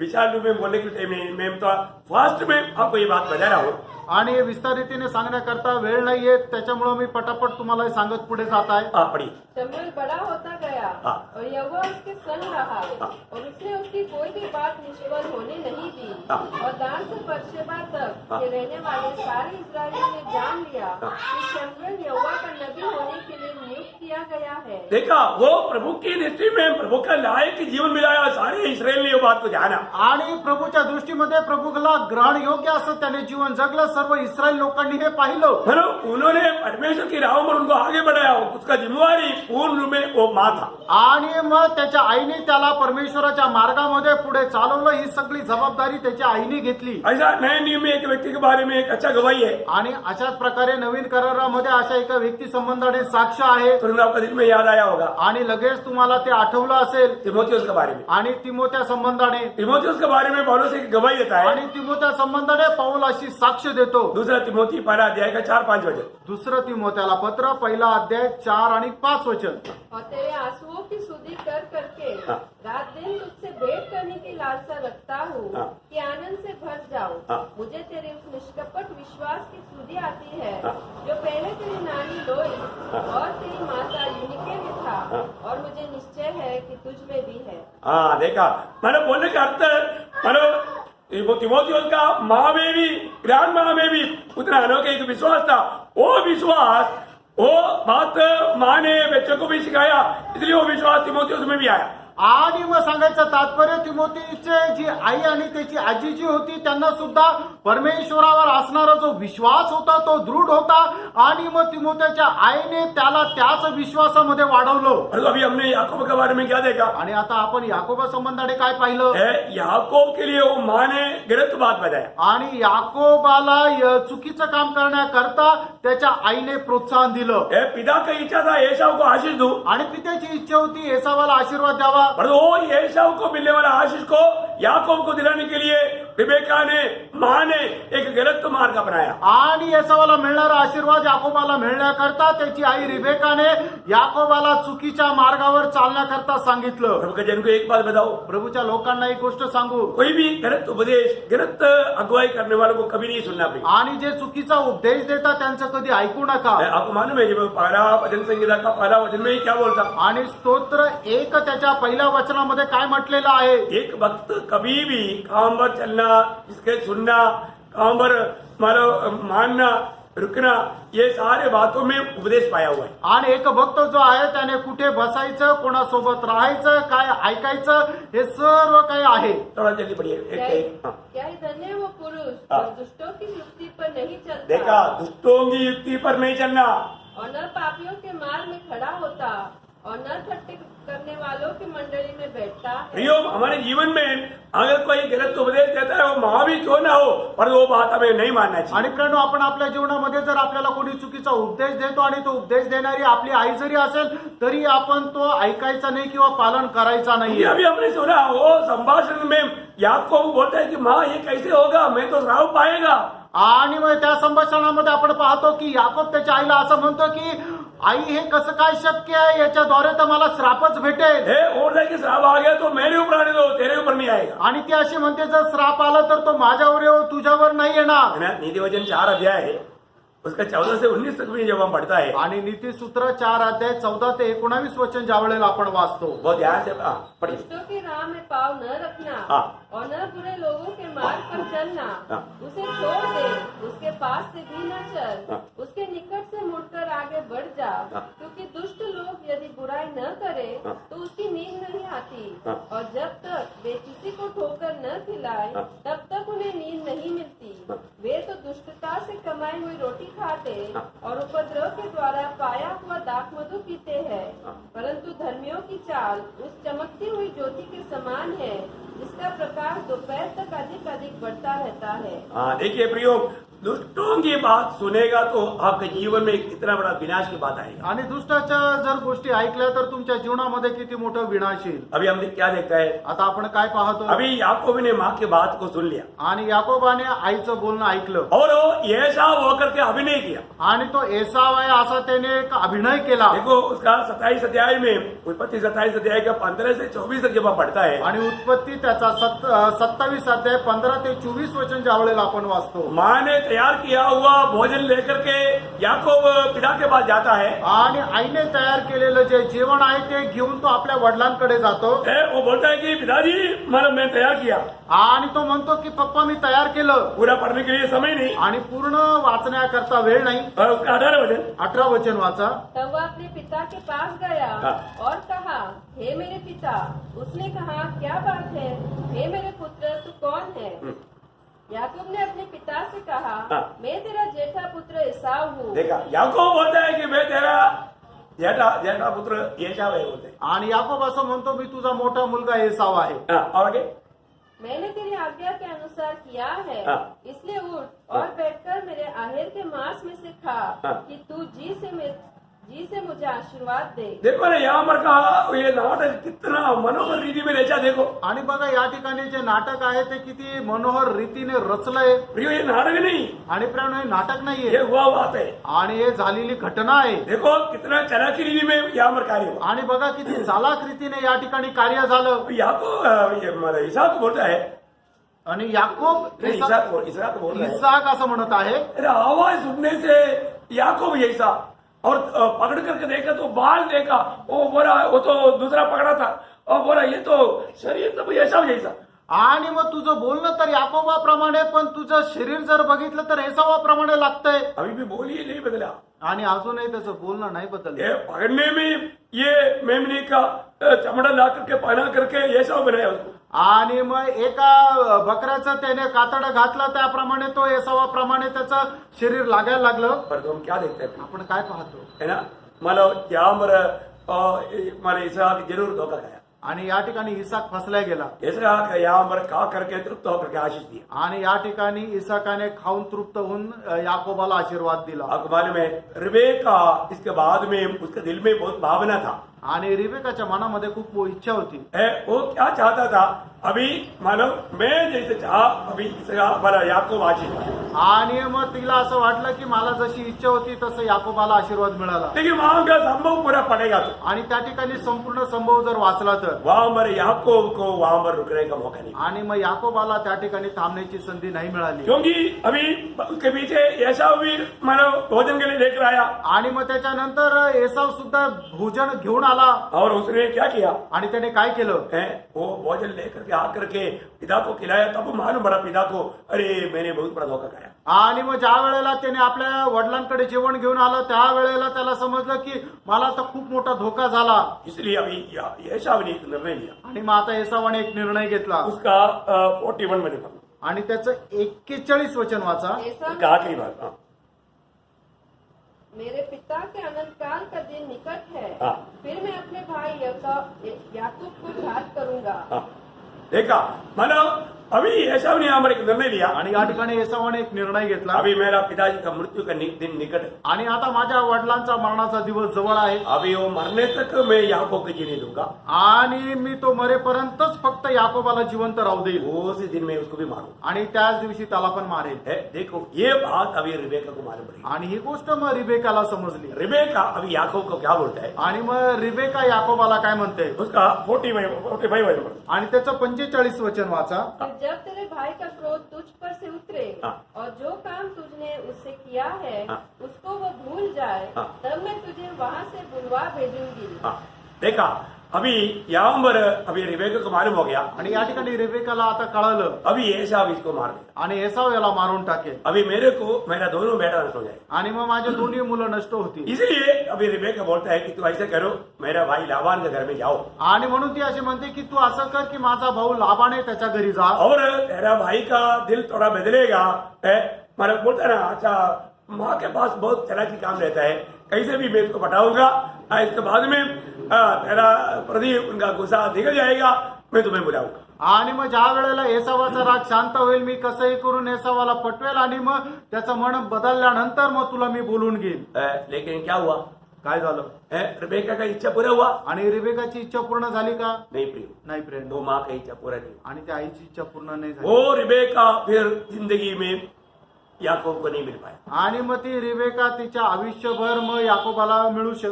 विशाल रूप में बोलने के लिए मैं तो फास्ट में आपको ये बात बता रहा हूँ। आणि विस्तारितीने सांगण्याकरता वेळ नाहीये, त्याच्यामुळे मी पटापट तुम्हाला हे सांगत पुढे जात आहे. आप पढ़िए। शमूएल बड़ा होता गया हाँ। और यहोवा उसके संग रहा और उसने उसकी कोई भी बात निष्फल होने नहीं दी। हाँ। और दान से बर्शेबा तक हाँ। के रहने वाले सारे इस्राएलियों ने जान लिया हाँ। कि शमूएल यहोवा का नबी होने के लिए नियुक्त किया गया है। देखा वो प्रभु की दृष्टि में प्रभु का लायक जीवन मिलाया। सारे इसराइल ने ये बात को जाना। आणि प्रभूच्या दृष्टीमध्ये प्रभूला ग्रहण योग्य असं त्याने जीवन जगलं. सर्व इस्रायल लोकांनी हे पाहिलं. मतलब उन्होंने परमेश्वर की राह पर उनको आगे बढ़ाया। उसका जिम्मेवारी पूर्ण रूप में वो माँ था। आणि मग त्याच्या आईने त्याला परमेश्वराच्या मार्गामध्ये पुढे चालवलं. ही सगळी जबाबदारी त्याच्या आईने घेतली. ऐसा नए नियम में एक व्यक्ति के बारे में एक अच्छा गवाही है। आणि अशाच प्रकारे नवीन करारामध्ये अशा एका व्यक्ती संबंधाने साक्ष आहे. तुरंत आपका दिल में याद आया होगा आणि लगेच तुम्हाला ते आठवलं असेल. तिमोथियस के बारे में। आणि तिमोथ्या संबंधाने तिमोथियस के बारे में पौलुस एक गवाही देता है। आणि तिमोथ्या संबंधाने पौल अशी साक्ष देतो. दूसरा तिमोथी पहला अध्याय का 4-5 वचन। दुसरं तिमोथ्याला पत्र पहिला अध्याय 4 आणि 5 वचन. और तेरे आंसुओं की सुधि कर करके हाँ। रात दिन तुझसे भेंट करने की लालसा रखता हूँ हाँ। कि आनंद से भर जाऊँ। हाँ। मुझे तेरे उस निष्कपट विश्वास की सुधि आती है हाँ। जो पहले तेरी नानी लोइस हाँ। और तेरी माता यूनिके में था हाँ। और मुझे निश्चय है कि तुझ में भी है। हाँ देखा, मैंने बोलने का अर्थ मतलब तिमोथियस का माँ में भी ग्रैंड माँ में भी उतना अनोखा एक विश्वास था। वो विश्वास वो बात माँ ने बच्चों को भी सिखाया, इसलिए वो विश्वास तिमोथियस में भी आया। आणि मग सांगायचं तात्पर्य तिमोथीचे जी आई आणि त्याची आजी जी होती त्यांना सुद्धा परमेश्वरावर असणारा जो विश्वास होता तो दृढ होता. आणि मग तिमोथ्याच्या आईने त्याला त्याच विश्वासामध्ये वाढवलं. और अभी हमने याकूब के बारे में क्या देखा? आणि आता आपण याकोबा संबंधाने काय पाहिलं? याकूब के लिए वो माँ ने गलत बात बताया आणि याकोबाला चुकीचं काम करण्याकरता त्याच्या आईने प्रोत्साहन दिलं. पिता की इच्छा था एसाव को आशीष दूं, आणि पित्याची इच्छा होती एसावाला आशीर्वाद द्यावा. पर वो एसाव को मिलने वाला आशीष को याकूब को दिलाने के लिए रिबेका ने माँ ने एक गलत मार्ग अपनाया. आणि एसावाला मिळणारा आशीर्वाद याकोबाला मिळण्याकरता त्याची आई रिबेकाने याकोबाला चुकीच्या मार्गावर चालण्याकरता सांगितलं. प्रभु के जन को एक बात बताओ, प्रभूच्या लोकांना एक गोष्ट सांगू, कोई भी गलत उपदेश गलत अगुवाई करने वालों को कभी नहीं सुनना चाहिए. आणि जे चुकीचा उपदेश देतात त्यांचं कधी ऐकू नका. आपको मालूम है जब पहला भजन संगीता का पहला वचन में ही क्या बोलता? आणि स्तोत्र 1 त्याच्या पहिल्या वचनामध्ये काय म्हटलेलं आहे? एक भक्त कभी भी काम पर चलना, इसके सुनना, काम पर मानना रुकना, ये सारे बातों में उपदेश पाया हुआ है। आणि एक भक्त जो आहे त्याने कुठे बसायचं, कोणासोबत राहायचं, काय ऐकायचं, हे सर्व काही आहे. थोड़ा जल्दी पढ़िए, एक हाँ। क्या ही धन्य है वो पुरुष हाँ। जो दुष्टों की युक्ति पर नहीं चलता देखा, दुष्टों की युक्ति पर नहीं चलना, और न पापियों के मार्ग में खड़ा होता और न ठट्टे करने वालों की मंडली में बैठता है। प्रियो, हमारे जीवन में अगर कोई गलत उपदेश देता है, वो माँ भी क्यों ना हो, पर वो बात हमें नहीं मानना चाहिए। आणि प्रियानो, आपण आपल्या जीवनामध्ये जर आपल्याला कोणी चुकीचा उपदेश देतो आणि तो उपदेश देणारी आपली आई जरी असेल तरी आपण तो ऐकायचा नाही किंवा पालन करायचा ये नाही. अभी हमने सुना, वो संभाषण में याकूब बोलता है कि माँ ये कैसे होगा, मैं तो श्राप पाएगा। आणि मग त्या संभाषणामध्ये आपण पाहतो की याकोब त्याच्या आईला असं म्हणतो की आई, हे कसं काय शक्य आहे, याच्याद्वारे तर मला श्रापच भेटेल. हे और है कि श्राप आ गया तो मेरे ऊपर आने दो, तेरे ऊपर नहीं आएगा। आणि ती अशी म्हणते, जर श्राप आला तर तो माझ्यावर येऊ, तुझ्यावर नाही येणार. है ना? नीतिवचन 4 अध्याय है, उसका 14 से 19 तक भी जब हम पढ़ता है, आणि नीतिसूत्र 4 अध्याय 14 ते 19 वचन ज्या वेळेला आपण वाचतो, बहुत ध्यान से पढ़िए। दुष्टों की राह में पाँव न रखना हाँ। और न बुरे लोगों के मार्ग पर चलना। हाँ। उसे छोड़ दे, उसके पास से भी न चल, हाँ। उसके निकट से मुड़कर आगे बढ़ जा, हाँ। क्योंकि दुष्ट लोग यदि बुराई न करे हाँ। तो उसकी नींद नहीं आती, हाँ। और जब तक वे किसी को ठोकर न खिलाए हाँ। तब तक उन्हें नींद नहीं मिलती। हाँ। वे तो दुष्टता से कमाई हुई रोटी खाते हाँ। और उपद्रव के द्वारा पाया हुआ दाख मधु पीते हैं, हाँ। परंतु धर्मियों की चाल उस चमकती हुई ज्योति के समान है जिसका प्रकाश दोपहर तक अधिक अधिक बढ़ता रहता है। हाँ, देखिए प्रियो, दुष्टों की बात सुनेगा तो आपके जीवन में कितना बड़ा विनाश की बात आएगा। आणि दुष्टाच्या जर गोष्टी ऐकल्या तर तुमच्या जीवनामध्ये किती मोठं विनाश येईल. अभी हम क्या देखता है, आता आपण काय पाहतो, अभी याकूब ने माँ की बात को सुन लिया आणि याकोबाने आईचं बोलणं ऐकलं और वो एसाव होकर के अभिनय किया। आणि तो एसाव आहे असा त्याने एक अभिनय केला. देखो, उसका 27 अध्याय में, उत्पत्ति 27 अध्याय का 15 से 24 तक जब हम पढ़ता है, आणि उत्पत्ती त्याचा 27 अध्याय 15 ते 24 वचन ज्या वेळेला आपण वाचतो, माँ ने तैयार किया हुआ भोजन लेकर के याकूब पिता के पास जाता है। आणि आईने तयार केलेलं जे जेवण आहे ते घेऊन तो आपल्या वडिलांकडे जातो. वो बोलता है कि पिताजी, मैं तैयार किया, आणि तो म्हणतो की पप्पा, मी तयार केलं. पूरा पढ़ने के लिए समय नहीं। आणि पूर्ण वाचण्याकरता वेळ नाही. और उसका 18 वचन, 18 वचन वाचा. तब वह अपने पिता के पास गया हाँ। और कहा, हे मेरे पिता। उसने कहा, क्या बात है, हे मेरे पुत्र, तू कौन है? याकूब ने अपने पिता से कहा, हाँ। मैं तेरा जेठा पुत्र एसाव हूँ। देखा, याकूब बोलता है कि मैं तेरा जेठा पुत्र एसाव है, बोलते हैं। आणि याकोब असं म्हणतो, मी तुझा मोठा मुलगा एसाव आहे. हाँ, और आगे, मैंने तेरी आज्ञा के अनुसार किया है, हाँ। इसलिए उठ और बैठकर मेरे आहेर के मांस में से खा, हाँ। कि तू जी से मुझे आशीर्वाद दे। देखो ना, यहाँ पर कहा ये नाटक कितना मनोहर रीति में रचा। देखो आणि बघा, या ठिकाणी जे नाटक आहे ते किती मनोहर रीतीने रचलंय. प्रियो, ये नाटक नहीं, आणि प्रेम, हे नाटक ये नाहीये, हुआ बात है। आणि हे झालेली घटना आहे. देखो कितना चालाकी रीति में यहाँ पर कार्य हुआ। आणि बघा किती चालाक रीतीने या ठिकाणी कार्य झालं. याकूब इसाक बोलता है, आणि याकोब इसाक बोल रहा है, इसाक असं म्हणत आहे. अरे आवाज सुनने से याकूब जैसा, और पकड़ करके देखा तो बाल देखा, वो बोला वो तो दूसरा पकड़ा था, और बोला ये तो शरीर तो ऐसा जैसा। आणि मग तुझं बोलणं तर याकोबाप्रमाणे, पण तुझं शरीर जर बघितलं तर एसावाप्रमाणे लागतंय. अभी भी बोलिए नहीं बदला, आणि अजूनही त्याचं बोलणं नाही बदललं. ये पकड़ने में ये मेमने का चमड़ा ला करके पहना करके ऐसा बनाया उसको। आणि मग एका बकऱ्याचं त्याने कातडं घातलं, त्याप्रमाणे तो एसावाप्रमाणे त्याचं शरीर लागायला लागलं. पर तो हम क्या देखते हैं, आपण काय पाहतो, है ना, मतलब क्या हमारे इसहाक जरूर धोखा खाया। आणि या ठिकाणी इसाक फसला गेला. इसहाक यहाँ पर खा करके तृप्त होकर के आशीष दिया। आणि या ठिकाणी इसाकाने खाऊन तृप्त होऊन याकोबाला आशीर्वाद दिला. आपको मालूम है, रिबेका इसके बाद में उसके दिल में बहुत भावना था, आणि रिबेकाच्या मनामध्ये खूप इच्छा होती. वो क्या चाहता था, अभी मानो मैं जैसे चाह अभी हमारा याकूब आशीष पाए। आणि मग तिला असं वाटलं की मला जशी इच्छा होती तसं याकोबाला आशीर्वाद मिळाला. लेकिन वहां का संभव पूरा पड़ेगा तो, आणि त्या ठिकाणी संपूर्ण संभव जर वाचला तर, वहां पर याकूब को वहां पर रुकने का मौका नहीं, आणि मग याकोबाला त्या ठिकाणी थांबण्याची संधी नाही मिळाली. क्योंकि अभी उसके पीछे ऐसा भी मानो भोजन के लिए लेकर आया, आणि मग त्याच्यानंतर एसाव सुद्धा भोजन घेऊन आला. और उसने क्या किया आणि त्याने काय केलं, है, वो भोजन लेकर करके आकर के पिता को खिलाया, तब मालूम पड़ा पिता को, अरे मैंने बहुत बड़ा धोखा खाया. आणि मग ज्या वेळेला त्याने आपल्या वडिलांकडे जेवण घेऊन आलं त्यावेळेला त्याला समजलं की मला तर खूप मोठा धोका झाला. इसलिए अभी एसाव ने एक निर्णय लिया. आणि मग आता एसावाने एक निर्णय घेतला उसका 41 मध्ये पढ़ो. आणि त्याचं 41 वचन वाचा. एसाव उसका आखिरी बात. हाँ. मेरे पिता के अनंत काल का दिन निकट है, हाँ. फिर मैं अपने भाई याकूब को घात करूंगा. हाँ. देखा, मानो अभी एसाव ने यहाँ पर एक निर्णय लिया. आणि या ठिकाणी एसावाने एक निर्णय घेतला. अभी मेरा पिताजी का मृत्यू का दिन निकट है. आणि आता माझ्या वडिलांचा मरणाचा दिवस जवळ आहे. अभी वो मरने तक मैं याकूब को जीने दूंगा. आणि मी तो मरेपर्यंतच फक्त याकोबाला जिवंत राहू देईल उसी दिन मैं उसको भी मारूं. आणि त्याच दिवशी त्याला पण मारेल. देखो, ये बात अभी रिबेका को मालूम पड़ी. आणि ही गोष्ट मग रिबेकाला समजली. रिबेका अभी याकूब को क्या बोलता है? आणि मग रिबेका याकोबाला काय म्हणते उसका 45 आणि त्याचं 45 वचन वाचा. फिर जब तेरे भाई का क्रोध तुझ पर से उतरे हाँ. और जो काम तुझने उससे किया है हाँ. उसको वो भूल जाए, हाँ. तब मैं तुझे वहाँ से बुलवा भेजूंगी. हाँ. देखा, अभी यहाँ पर अभी रिबेका को मालूम हो गया. आणि या ठिकाणी रिबेकाला आता कळलं अभी एसाव इसको मार देगा. आणि एसाव याला मारून टाकेल अभी मेरा दोनों बेटा नष्ट हो जाए. आणि मग माझे दोन्ही मुलं नष्ट होतील. इसलिए अभी रिबेका बोलता है कि तू ऐसा करो, मेरा भाई लाबान के घर में जाओ आणि म्हणून ती अशी म्हणते की तू असं कर की माझा भाऊ लाबान आहे त्याच्या घरी जा और तेरा भाई का दिल थोड़ा बदलेगा. मतलब बोलता है ना, अच्छा माँ के पास बहुत तरह की काम रहता है, कैसे भी मैं इसको पटाऊंगा, इसके बाद में तेरा प्रति उनका गुस्सा निकल जाएगा, मैं तुम्हें बुलाऊंगा. आणि मग ज्या वेळेला एसावाचा राग शांत होईल मी कसंही करून एसावाला पटवेल आणि मग त्याचं मन बदलल्यानंतर मग तुला मी बोलून घेईन. लेकिन क्या हुआ? काय झालं? रिबेका का इच्छा पूरा हुआ? आणि रिबेकाची इच्छा पूर्ण झाली का? नहीं प्रिय, नाही प्रेम. वो माँ का इच्छा पूरा नहीं. आणि त्या आईची इच्छा पूर्ण नाही झाली. वो रिबेका फिर जिंदगी में याकूब को नहीं मिल पाया. आणि मग ती रिबेका तिच्या आयुष्यभर मग याकोबाला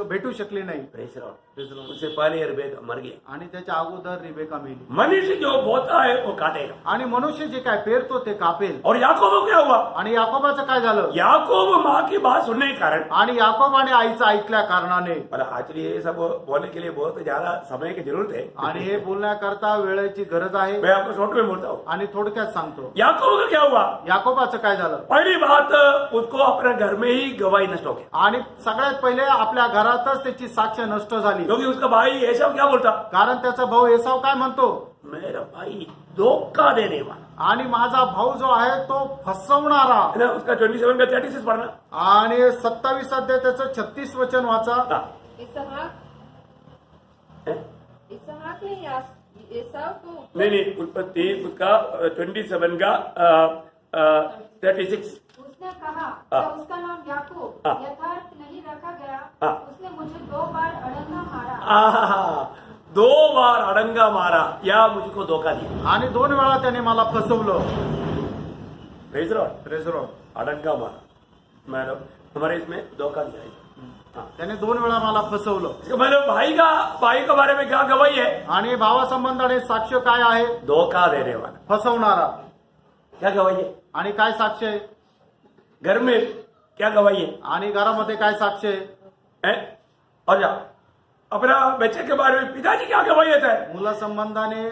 भेटू शकली नाही. Press Lord. उससे पहले रिबेका मर गया. आणि त्याच्या अगोदर रिबेका मेली. मनुष्य जो बोता है वो काटेगा. आणि मनुष्य जे काय पेरतो ते कापेल. और याकूब को क्या हुआ? आणि याकोबाचं काय झालं? याकूब माँ की बात सुनने के कारण, आणि याकोबाने आईचं ऐकल्या कारणाने. एक्चुअली ये सब बोलने के लिए बहुत ज्यादा समय की जरूरत है. आणि हे बोलण्याकरता वेळेची गरज आहे. मैं आपको शॉर्ट में बोलता हूँ. आणि थोडक्यात सांगतो याकूब का क्या हुआ? याकोबाचं काय झालं? पहली बात, उसको अपने घर में ही गवाही नष्ट हो गया. आणि सगळ्यात पहिले आपल्या घरातच त्याची साक्ष नष्ट झाली. क्योंकि उसका भाई एसाव क्या बोलता? कारण त्याचा भाऊ एसाव काय म्हणतो? मेरा भाई धोखा देने वाला. आणि माझा भाऊ जो आहे तो फसवणारा. है ना? उसका 27 का 36 पढ़ना. आणि 27 अध्याय त्याचं 36 वचन वाचा. हाँ. इसहाक है? इसहाक ने एसाव को नहीं, उत्पत्ति उसका 27 का 36. उसने कहा हाँ. क्या उसका नाम याकूब हाँ. यथार्थ नहीं रखा गया? हाँ. उसने मुझे 2 बार अड़ंगा मारा. आहा, 2 बार अड़ंगा मारा या मुझको धोखा दिया. आणि 2 वेळा त्याने मला फसवलं. Praise Lord. Praise Lord. अड़ंगा मारा, मतलब हमारे इसमें धोखा दिया है. हाँ. त्याने 2 वेळा मला फसवलं. इसका मतलब भाई के बारे में क्या गवाही है? आणि भावासंबंधाने साक्ष काय आहे? धोखा देने वाला. फसवणारा. क्या गवाही है? आणि काय साक्ष आहे? घर में क्या गवाही है? आणि घरामध्ये काय साक्ष आहे? और जा अपना बच्चे के बारे में पिताजी क्या गवाही देता है? मुला संबंधाने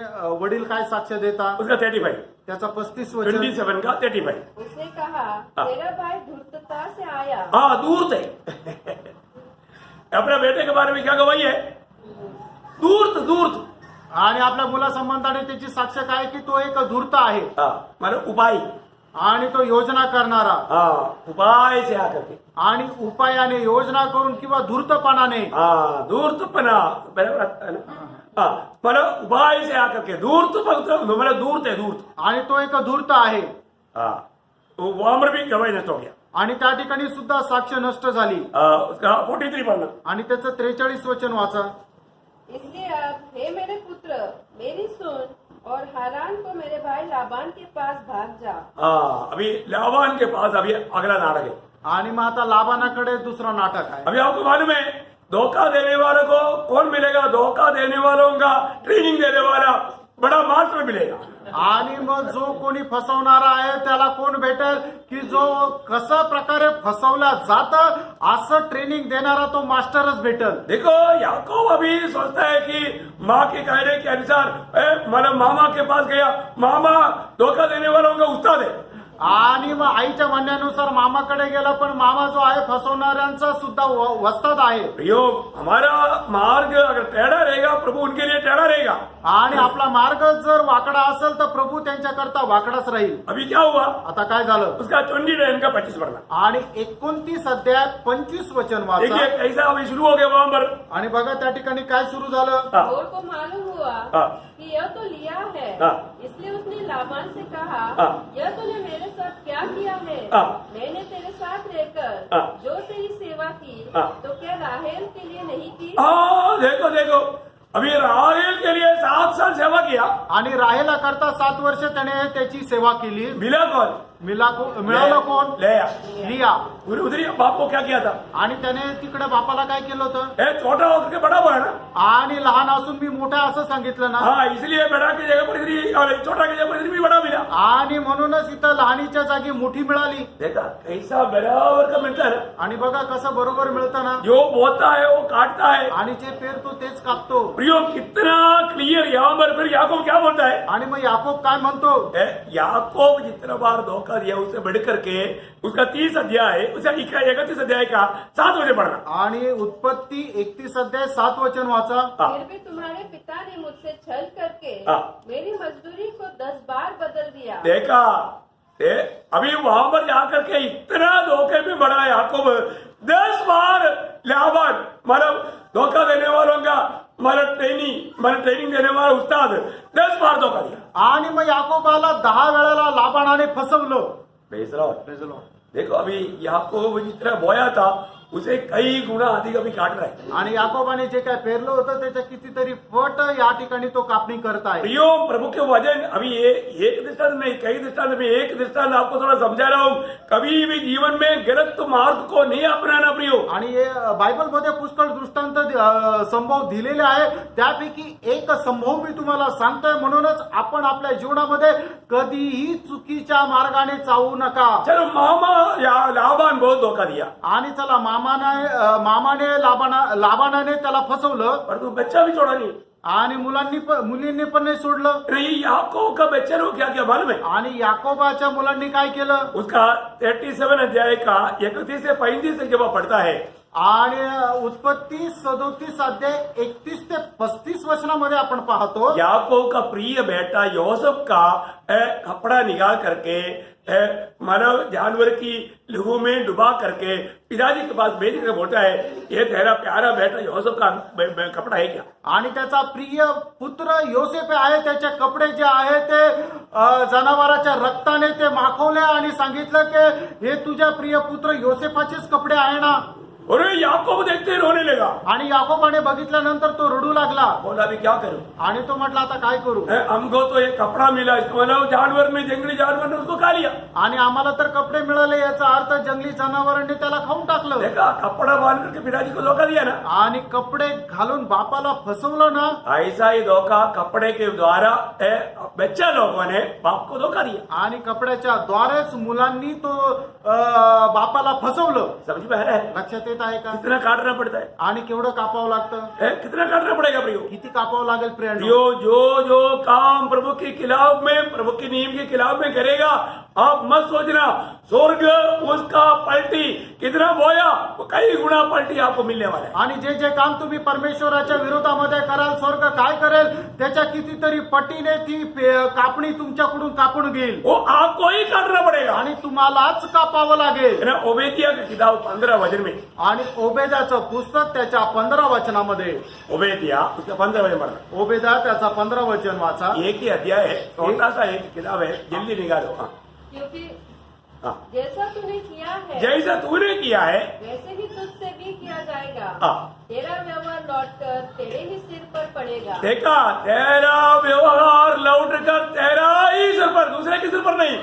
वडील काय साक्ष देतात? उसका 35. त्याचा 35 वचन. 27 का 35. उसने कहा, हाँ. तेरा भाई धूर्तता से आया. हाँ, दूर थे. अपने बेटे के बारे में क्या गवाही है? दूर. आणि आपल्या मुला संबंधाने त्याची साक्ष काय की तो एक धूर्त आहे. हाँ, मतलब उपाय. आणि तो योजना करणारा. हाँ, उपाय से आकर के. आणि उपायाने योजना करून किंवा धूर्तपणाने. हाँ, धूर्तपना. हाँ, मतलब उपाय से आकर के धूर्त, मतलब दूर. आणि तो एक धूर्त आहे. हाँ, तो वहां पर भी गवाही नष्ट हो गया. आणि त्या ठिकाणी सुद्धा साक्ष नष्ट झाली. उसका 43 पढ़ना. आणि त्याचं 43 वचन वाचा. इसलिए अब हे मेरे पुत्र, मेरी सुन और हारान को मेरे भाई लाबान के पास भाग जा. हाँ, अभी लाबान के पास अभी अगला नाटक है. आणि मग आता लाबानाकडे दुसरा नाटक आहे. अभी आपको मालूम है धोखा देने वालों को कौन मिलेगा? धोखा देने वालों का ट्रेनिंग देने वाला बड़ा मार मास्टर मिलेगा। आणि मग जो कोणी फसवणारा आहे त्याला कोण भेटेल की जो कशा प्रकारे फसवला जातं असं ट्रेनिंग देणारा तो मास्टरच भेटेल। देखो याकूब अभी सोचता है कि माँ के कहने के अनुसार मतलब मामा के पास गया, मामा धोखा देने वालों का उस्ताद है। आणि मग आईच्या म्हणण्यानुसार मामाकडे गेला, पण मामा जो आहे फसवणाऱ्यांचा सुद्धा वस्ताद आहे। प्रियो, हमारा मार्ग अगर टेढ़ा रहेगा प्रभु उनके लिए टेढ़ा रहेगा। आणि आपला मार्ग जर वाकडा असेल तर प्रभु त्यांच्याकरता वाकडाच राहील। अभी क्या हुआ, आता काय झालं, उसका 29 का 25 पढ़ना। आणि 29 अध्याय 25 वचन वाचा। देखिए कैसा अभी शुरू हो गया वहां पर। आणि बघा त्या ठिकाणी काय सुरू झालं। हाँ, और को मालूम हुआ हाँ, कि यह तो लिया है, हाँ। इसलिए उसने लाबान से कहा, हाँ। यह तूने मेरे साथ क्या किया है? हाँ। मैंने तेरे साथ रहकर हाँ। जो तेरी सेवा की, हाँ। तो क्या राहेल के लिए नहीं की? हाँ, देखो देखो अभी राहेल के लिए 7 साल सेवा किया, आणि राहेला करता 7 वर्ष त्याने त्याची सेवा केली। मिला कौन? मिळालं कोण? लिया। लिया। उधरी बाप को क्या किया था? आणि त्याने तिकडे बापाला काय केलं होतं, ए, छोटा होकर के बड़ा हुआ है ना। आणि लहान असून मी मोठा असं सांगितलं ना। हाँ, इसलिए बड़ा की जगह पर इधरी और छोटा की जगह पर इधरी भी बड़ा मिला। आणि म्हणूनच इथं लहानीच्या जागी मोठी मिळाली। देखा कैसा बराबर का मिलता है ना। आणि बघा कसं बरोबर मिळतं ना। जो बोता है वो काटता है। आणि जे पेरतो तेच कापतो। प्रियो कितना क्लियर यहाँ पर फिर याकूब क्या बोलता है? आणि मग याकोब काय म्हणतो, याकूब जितना बार धोखा दिया उससे बढ़ करके उसका 30 अध्याय है, उसे 31 अध्याय का 7 बजे पढ़ना। आणि उत्पत्ती 31 अध्याय 7 वचन वाचा। हाँ। फिर भी तुम्हारे पिता ने मुझसे छल करके हाँ। मेरी मजदूरी को 10 बार बदल दिया। देखा अभी वहां पर जाकर के इतना धोखे में बड़ा याकूब 10 बार लाबान मतलब धोखा देने वालों का ट्रेनिंग देने वाला उस्ताद 10 बार धोखा दिया। आणि मग याकोबाला 10 वेळेला लाबानाने फसवलं। देखो अभी याकूब जितना बोया था उसे कई गुना अधिक अभी काट रहा है। आणि याकोबाने जे काय पेरलं होतं त्याच्या कितीतरी पट या ठिकाणी तो कापणी करत आहे। प्रियो, प्रभु के वचन अभी ये एक दृष्टांत नहीं कई दृष्टांत में एक दृष्टांत आपको थोड़ा समझा रहा हूँ। कभी भी जीवन में गलत मार्ग को नहीं अपनाना प्रियो। आणि हे बायबलमध्ये पुष्कळ दृष्टांत संभव दिलेले आहे, त्यापैकी एक संभव मी तुम्हाला सांगतोय। म्हणूनच आपण आपल्या जीवनामध्ये कधीही चुकीच्या मार्गाने चालू नका। चलो लाबान बहुत धोखा दिया आणि चला मामाने लाबानाने त्याला फसवलं, पर तू बच्चा भी छोड़ा नहीं। आणि मुलींनी पण नाही सोडलं। नहीं, याकूब का बच्चा ने क्या मालूम है? आणि याकोबाच्या मुलांनी काय केलं, उसका 37 अध्याय का 31 से 35 तक जब वह पढ़ता है, आणि उत्पत्ती 37 अध्याय 31 ते 35 वचनामध्ये आपण पाहतो, याकूब का प्रिय बेटा योसेफ का कपड़ा निकाल करके मानव जानवर की लहू में डुबा करके पिताजी के पास भेज कर बोलता है, ये तेरा प्यारा बेटा योसेफ का कपड़ा है क्या? आणि त्याचा प्रिय पुत्र योसेफ आहे, त्याचे कपडे जे आहे ते जनावराच्या रक्ताने ते माखवले आणि सांगितलं की हे तुझ्या प्रिय पुत्र योसेफाचेच कपडे आहे ना। और याकूब देखते ही रोने लगा। आणि याकोबाने बघितल्यानंतर तो रडू लागला। बोला अभी क्या करूं? आणि तो म्हटला आता काय करू, हमको तो ये कपड़ा मिला, इसको मतलब जानवर में जंगली जानवर ने उसको खा लिया। आणि आम्हाला तर कपडे मिळाले, याचा अर्थ जंगली जनावरांनी त्याला खाऊन टाकलं। देखा कपड़ा बांध करके पिताजी को धोखा दिया ना। आणि कपडे घालून बापाला फसवलं ना। ऐसा ही धोखा कपड़े के द्वारा बच्चा लोगों ने बाप को धोखा दिया। आणि कपड्याच्या द्वारेच मुलांनी तो बापाला फसवलं। समझ में आ रहा है? लक्षात येत आहे का? कितना काटना पड़ता है? आणि केवढं कापावं लागतं, कितना काटना पड़ेगा प्रियो? किती कापावं लागेल प्रियांनो? जो काम प्रभु के खिलाफ में, प्रभु के नियम के खिलाफ में करेगा, आप मत सोचना स्वर्ग उसका पलटी कितना बोया वो कई गुना पलटी आपको मिलने वाला है। आणि जे काम तुम्ही परमेश्वराच्या विरोधामध्ये कराल, स्वर्ग काय करेल त्याच्या कितीतरी पटीने ती कापणी तुमच्याकडून कापून घेईल। वो आपको ही काटना पड़ेगा। आणि तुम्हालाच कापावं लागेल। ओबेदिया का किताब 15 वचन में, आणि ओबेदाचं पुस्तक त्याच्या 15 वचनामध्ये, ओबेदिया उसका 15 वचन पढ़ना। ओबेदा त्याचा 15 वचन वाचा। एक ही अध्याय है, छोटा सा एक किताब है, जल्दी निकालो। हाँ, क्योंकि हाँ। जैसा तूने किया है जैसा तूने किया है वैसे ही तुझसे भी किया जाएगा। हाँ। तेरा व्यवहार लौटकर तेरे ही सिर पर पड़ेगा। देखा, तेरा व्यवहार लौट कर तेरा ही सिर पर, दूसरे के सिर पर नहीं,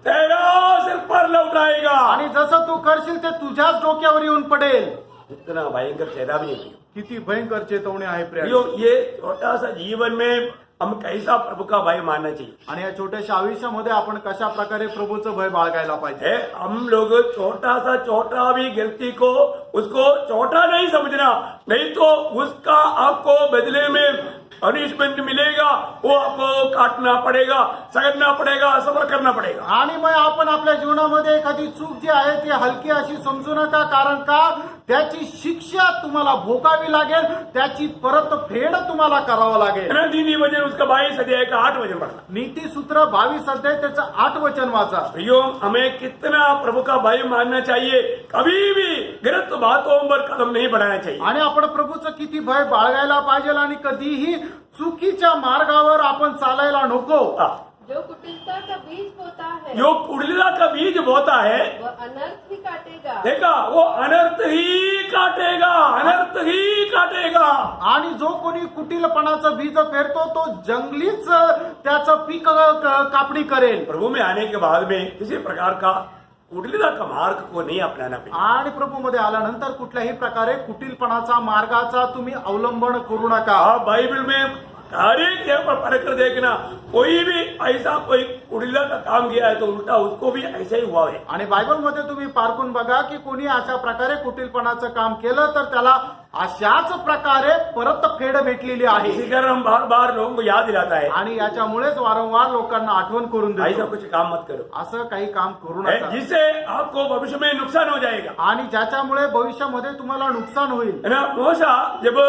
तेरा सिर पर लौट आएगा। आणि जसं तू करशील ते तुझ्याच डोक्यावर येऊन पडेल। इतना भयंकर चेतावनी है। किती भयंकर चेतवणी आहे प्रिय। ये छोटा सा जीवन में हम कैसा प्रभु का भय मानना चाहिए। आणि या छोट्याशा आयुष्यामध्ये आपण कशा प्रकारे प्रभूचं भय बाळगायला पाहिजे। है हम लोग छोटा भी गलती को उसको छोटा नहीं समझना, नहीं तो उसका आपको बदले में पनिशमेंट मिलेगा, वो आपको काटना पड़ेगा, सगड़ना पड़ेगा, सबर करना पड़ेगा। आणि मग आपण आपल्या जीवनामध्ये एखादी चूक जी आहे ती हलकी अशी समजू नका, कारण का त्याची शिक्षा तुम्हाला भोगावी लागेल, त्याची परतफेड तुम्हाला करावं लागेल। दीनी वजन उसका 22 अध्याय का 8 वचन पढ़ना। नीति सूत्र 22 अध्याय त्याचं 8 वचन वाचा। प्रियो, हमें कितना प्रभु का भय मानना चाहिए, कभी भी गलत बातों पर कदम नहीं बढ़ाना चाहिए। आणि आपण प्रभूचं किती भय बाळगायला पाहिजे आणि कधीही चुकीच्या मार्गावर आपण चालायला नको। जो कुटिलता का बीज बोता है जो कुटिलता का बीज बोता है वह अनर्थ ही काटेगा। देखा, वो अनर्थ ही काटेगा, अनर्थ ही काटेगा। आणि जो कोणी कुटिलपणाचं बीज पेरतो तो जंगलीच त्याचं पीक कापणी करेल। प्रभु में आने के बाद में किसी प्रकार का कुटिलता का मार्ग को नहीं अपनाना चाहिए। आणि प्रभूमध्ये आल्यानंतर कुठल्याही प्रकारे कुटिलपणाचा मार्गाचा तुम्ही अवलंबन करू नका। आप बाइबल में हर एक जगह पर पढ़ कर देखना, कोई भी ऐसा कोई कुटिलता का काम किया है तो उल्टा उसको भी ऐसा ही हुआ है। आणि बायबलमध्ये तुम्ही पारखून बघा की कोणी अशा प्रकारे कुटिलपणाचं काम केलं तर त्याला अशाच प्रकारे परतफेड भेटलेली आहे। इसी कारण हम बार बार लोगों को याद दिलाता है, आणि याच्यामुळेच वारंवार लोकांना आठवण करून ऐसा देतो, कुछ काम मत करो असं काही काम करू नका जिससे आपको भविष्य में नुकसान हो जाएगा। आणि ज्याच्यामुळे भविष्यामध्ये तुम्हाला नुकसान होईल। है ना, मूसा जब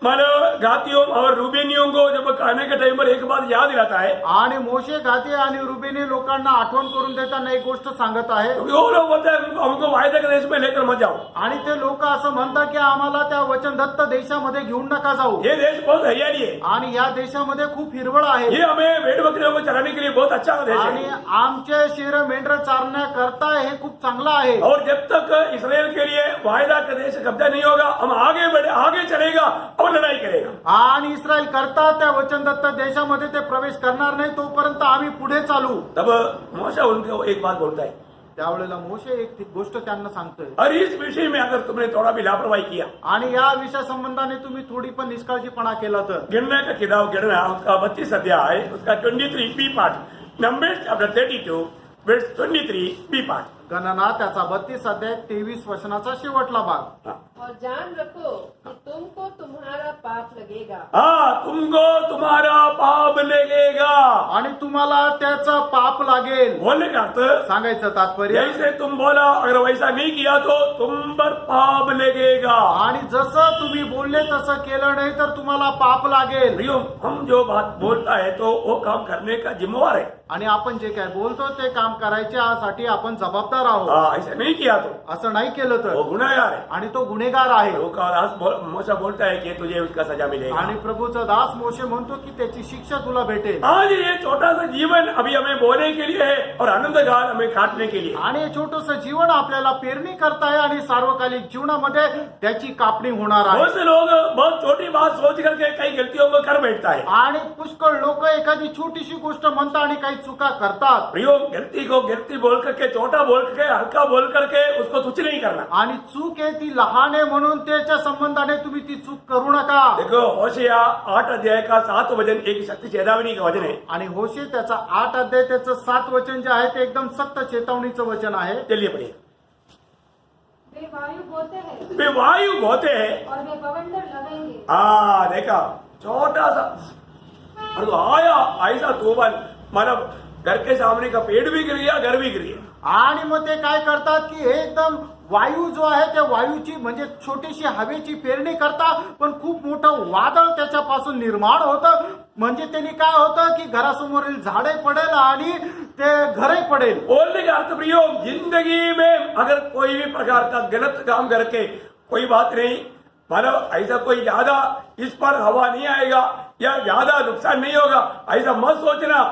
मानो गातियों और रूबेनियों को जब कहने के टाइम पर एक बात याद दिलाता है, आणि मोशे गादी आणि रुबेनी लोकांना आठवण करून देताना एक गोष्ट सांगत आहे। क्योंकि वो लोग बोलते हैं हमको वायदे के देश में लेकर मत जाओ, आणि ते लोक असं म्हणतात की आम्हाला त्या वचनदत्त देशामध्ये घेऊन नका जाऊ, ये देश बहुत हरियाली है, आणि या देशामध्ये खूप हिरवळ आहे, ये हमें भेड़ बकरियों को चराने के लिए बहुत अच्छा देश आणि है, आमचे शेर मेंढर चारण्याकरता हे खूप चांगलं आहे। और जब तक इसराइल के लिए वायदा का देश कब्जा नहीं होगा हम आगे बढ़े, आगे चलेगा और लड़ाई करेगा। आणि इस्रायल करता त्या वचनदत्त देशामध्ये ते प्रवेश करणार नाही तोपर्यंत आम्ही पुढे चालू। तब मूसा उनको एक बात बोलता है, त्यावेळेला मोशे एक गोष्ट त्यांना सांगतोय, और इस विषय में अगर तुमने थोड़ा भी लापरवाही किया, आणि या विषया संबंधाने तुम्ही थोडी पण निष्काळजीपणा केला तर गिरने का किताब गिरना उसका 32 अध्याय उसका 23 बी पाठ, नंबर्स चैप्टर 32 वर्स 23 बी पाठ। गणना त्याचा 32 अध्याय 23 वचनाचा शेवटला भाग। और जान रखो कि तुमको तुम्हारा पाप लगेगा। हाँ, तुमको तुम्हारा पाप लगेगा। आणि तुम्हाला त्याचा पाप लागेल। बोलने का अर्थ, सांगायचं तात्पर्य, जैसे तुम बोला अगर वैसा नहीं किया तो तुम पर पाप लगेगा। आणि जसं तुम्ही बोलले तसं केलं नाही तर तुम्हाला पाप लागेल। प्रियो, हम जो बात बोलता है तो वो काम करने का जिम्मेवार है। आणि आपण जे काय बोलतो ते काम करायच्यासाठी आपण जबाबदार आहोत। हाँ, ऐसा नहीं किया तो असं नाही केलं वो तर, गुनाहगार है। आणि तो गुन्हेगार आहे। प्रभु का दास मूसा बोलता है कि तुझे उसका सजा मिलेगा। आणि प्रभूचा दास मोशे म्हणतो की त्याची शिक्षा तुला भेटेल। आज ये छोटा सा जीवन अभी हमें बोने के लिए है और आनंद काल हमें काटने के लिए। आणि हे छोटंसं जीवन आपल्याला पेरणी करता आहे आणि सार्वकालिक जीवनामध्ये त्याची कापणी होणार आहे। बहुत से लोग बहुत छोटी बात सोच करके कई गलतियों को कर बैठता है। आणि पुष्कळ लोक एखादी छोटीशी गोष्ट म्हणतात आणि काही चुका करतात। प्रियो, गलती को गलती बोल करके, छोटा बोल करके, हल्का बोल करके उसको तुच्छ नहीं करना। आणि चूक आहे ती लहान आहे म्हणून त्याच्या संबंधाने तुम्ही ती चूक करू नका। देखो, होशिया 8 अध्याय का 7 वचन एक शक्ति चेतावनी का वचन है। आणि होशे त्याचा 8 अध्याय त्याचं 7 वचन जे आहे ते एकदम सक्त चेतावणीचं वचन आहे। चलिए पढ़िए। वे वायु बोते हैं वे वायु बोते हैं और वे बवंडर लगेंगे। हाँ, देखा, छोटा सा और तो आया ऐसा तूफान, मतलब घर के सामने का पेड़ भी गिर गया, घर भी गिर गया। आणि मग ते काय करतात की एकदम वायू जो आहे त्या वायूची म्हणजे छोटीशी हवेची पेरणी करतात, पण खूप मोठं वादळ त्याच्यापासून निर्माण होतं। म्हणजे त्यांनी काय होतं की घरासमोरील झाडे पडेल आणि ते घरही पडेल। बोलने का अर्थ प्रियो, जिंदगी में अगर कोई भी प्रकार का गलत काम करके कोई बात नहीं, मानो ऐसा कोई ज्यादा इस पर हवा नहीं आएगा या ज्यादा नुकसान नहीं होगा, ऐसा मत सोचना।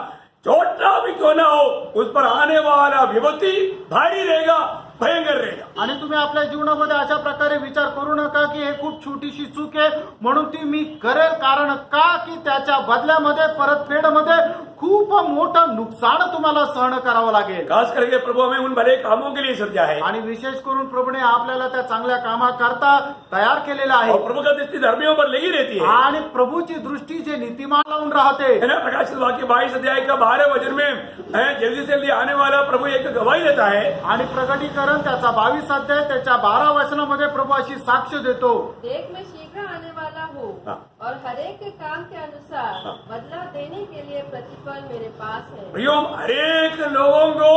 छोटा भी क्यों ना हो, उस पर आने वाला विपत्ति भारी रहेगा, भयंकर रहेगा। आणि तुम्ही आपल्या जीवनामध्ये अशा प्रकारे विचार करू नका की हे खूप छोटीशी चूक आहे म्हणून ती मी करेल, कारण का की त्याच्या बदल्यामध्ये परतफेडमध्ये खूप मोठं नुकसान तुम्हाला सहन करावं लागेल. खास करके प्रभु हमें उन भले कामों के लिए सृजा है आणि विशेष करून प्रभूने आपल्याला त्या चांगल्या कामाकरता तयार केलेला आहे. और प्रभु का दृष्टि धर्मियों पर लगी रहती है. आणि प्रभूची दृष्टी जे नीतिमान लावून राहते. है ना, प्रकाशित वाक्य 22 अध्याय का 12 वचन में जल्दी से जल्दी आने वाला प्रभु एक गवाही देता है. आणि प्रकटीकरण त्याचा 22 अध्याय त्याच्या 12 वचनामध्ये प्रभू अशी साक्ष देतो. देख मैं शीघ्र आने वाला हूँ हाँ। और हरेक के काम के अनुसार बदला देने के लिए प्रतिफल मेरे पास है. प्रियो, हरेक लोगों को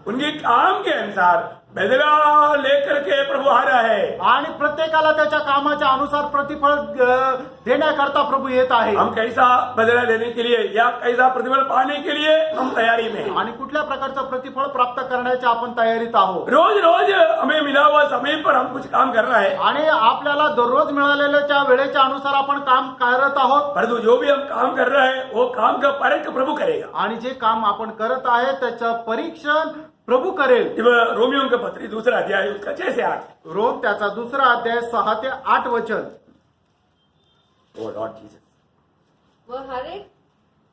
उनके काम के अनुसार बदला लेकर के प्रभु आ रहा है. आणि प्रत्येकाला त्याच्या कामाच्या अनुसार प्रतिफळ देण्याकरता प्रभू येत आहे. हम कैसा बदला लेने के लिए या कैसा प्रतिफल पाने के लिए हम तैयारी में हैं. आणि कुठल्या प्रकारचं प्रतिफळ प्राप्त करण्याच्या आपण तयारीत आहोत. रोज रोज हमें मिला हुआ समय पर हम कुछ काम कर रहा है, आणि आपल्याला दररोज मिळालेल्या वेळेच्या अनुसार आपण काम करत आहोत. परंतु जो भी हम काम कर रहे हैं वो काम का परख प्रभु करेगा. आणि जे काम आपण करत आहे त्याचं परीक्षण प्रभु करेल. जब रोमियो का पत्री 2 अध्याय उसका 6 से 8. रोम त्याचा 2 अध्याय 6 ते 8 वचन. ओ लॉर्ड जीसस, वह हरेक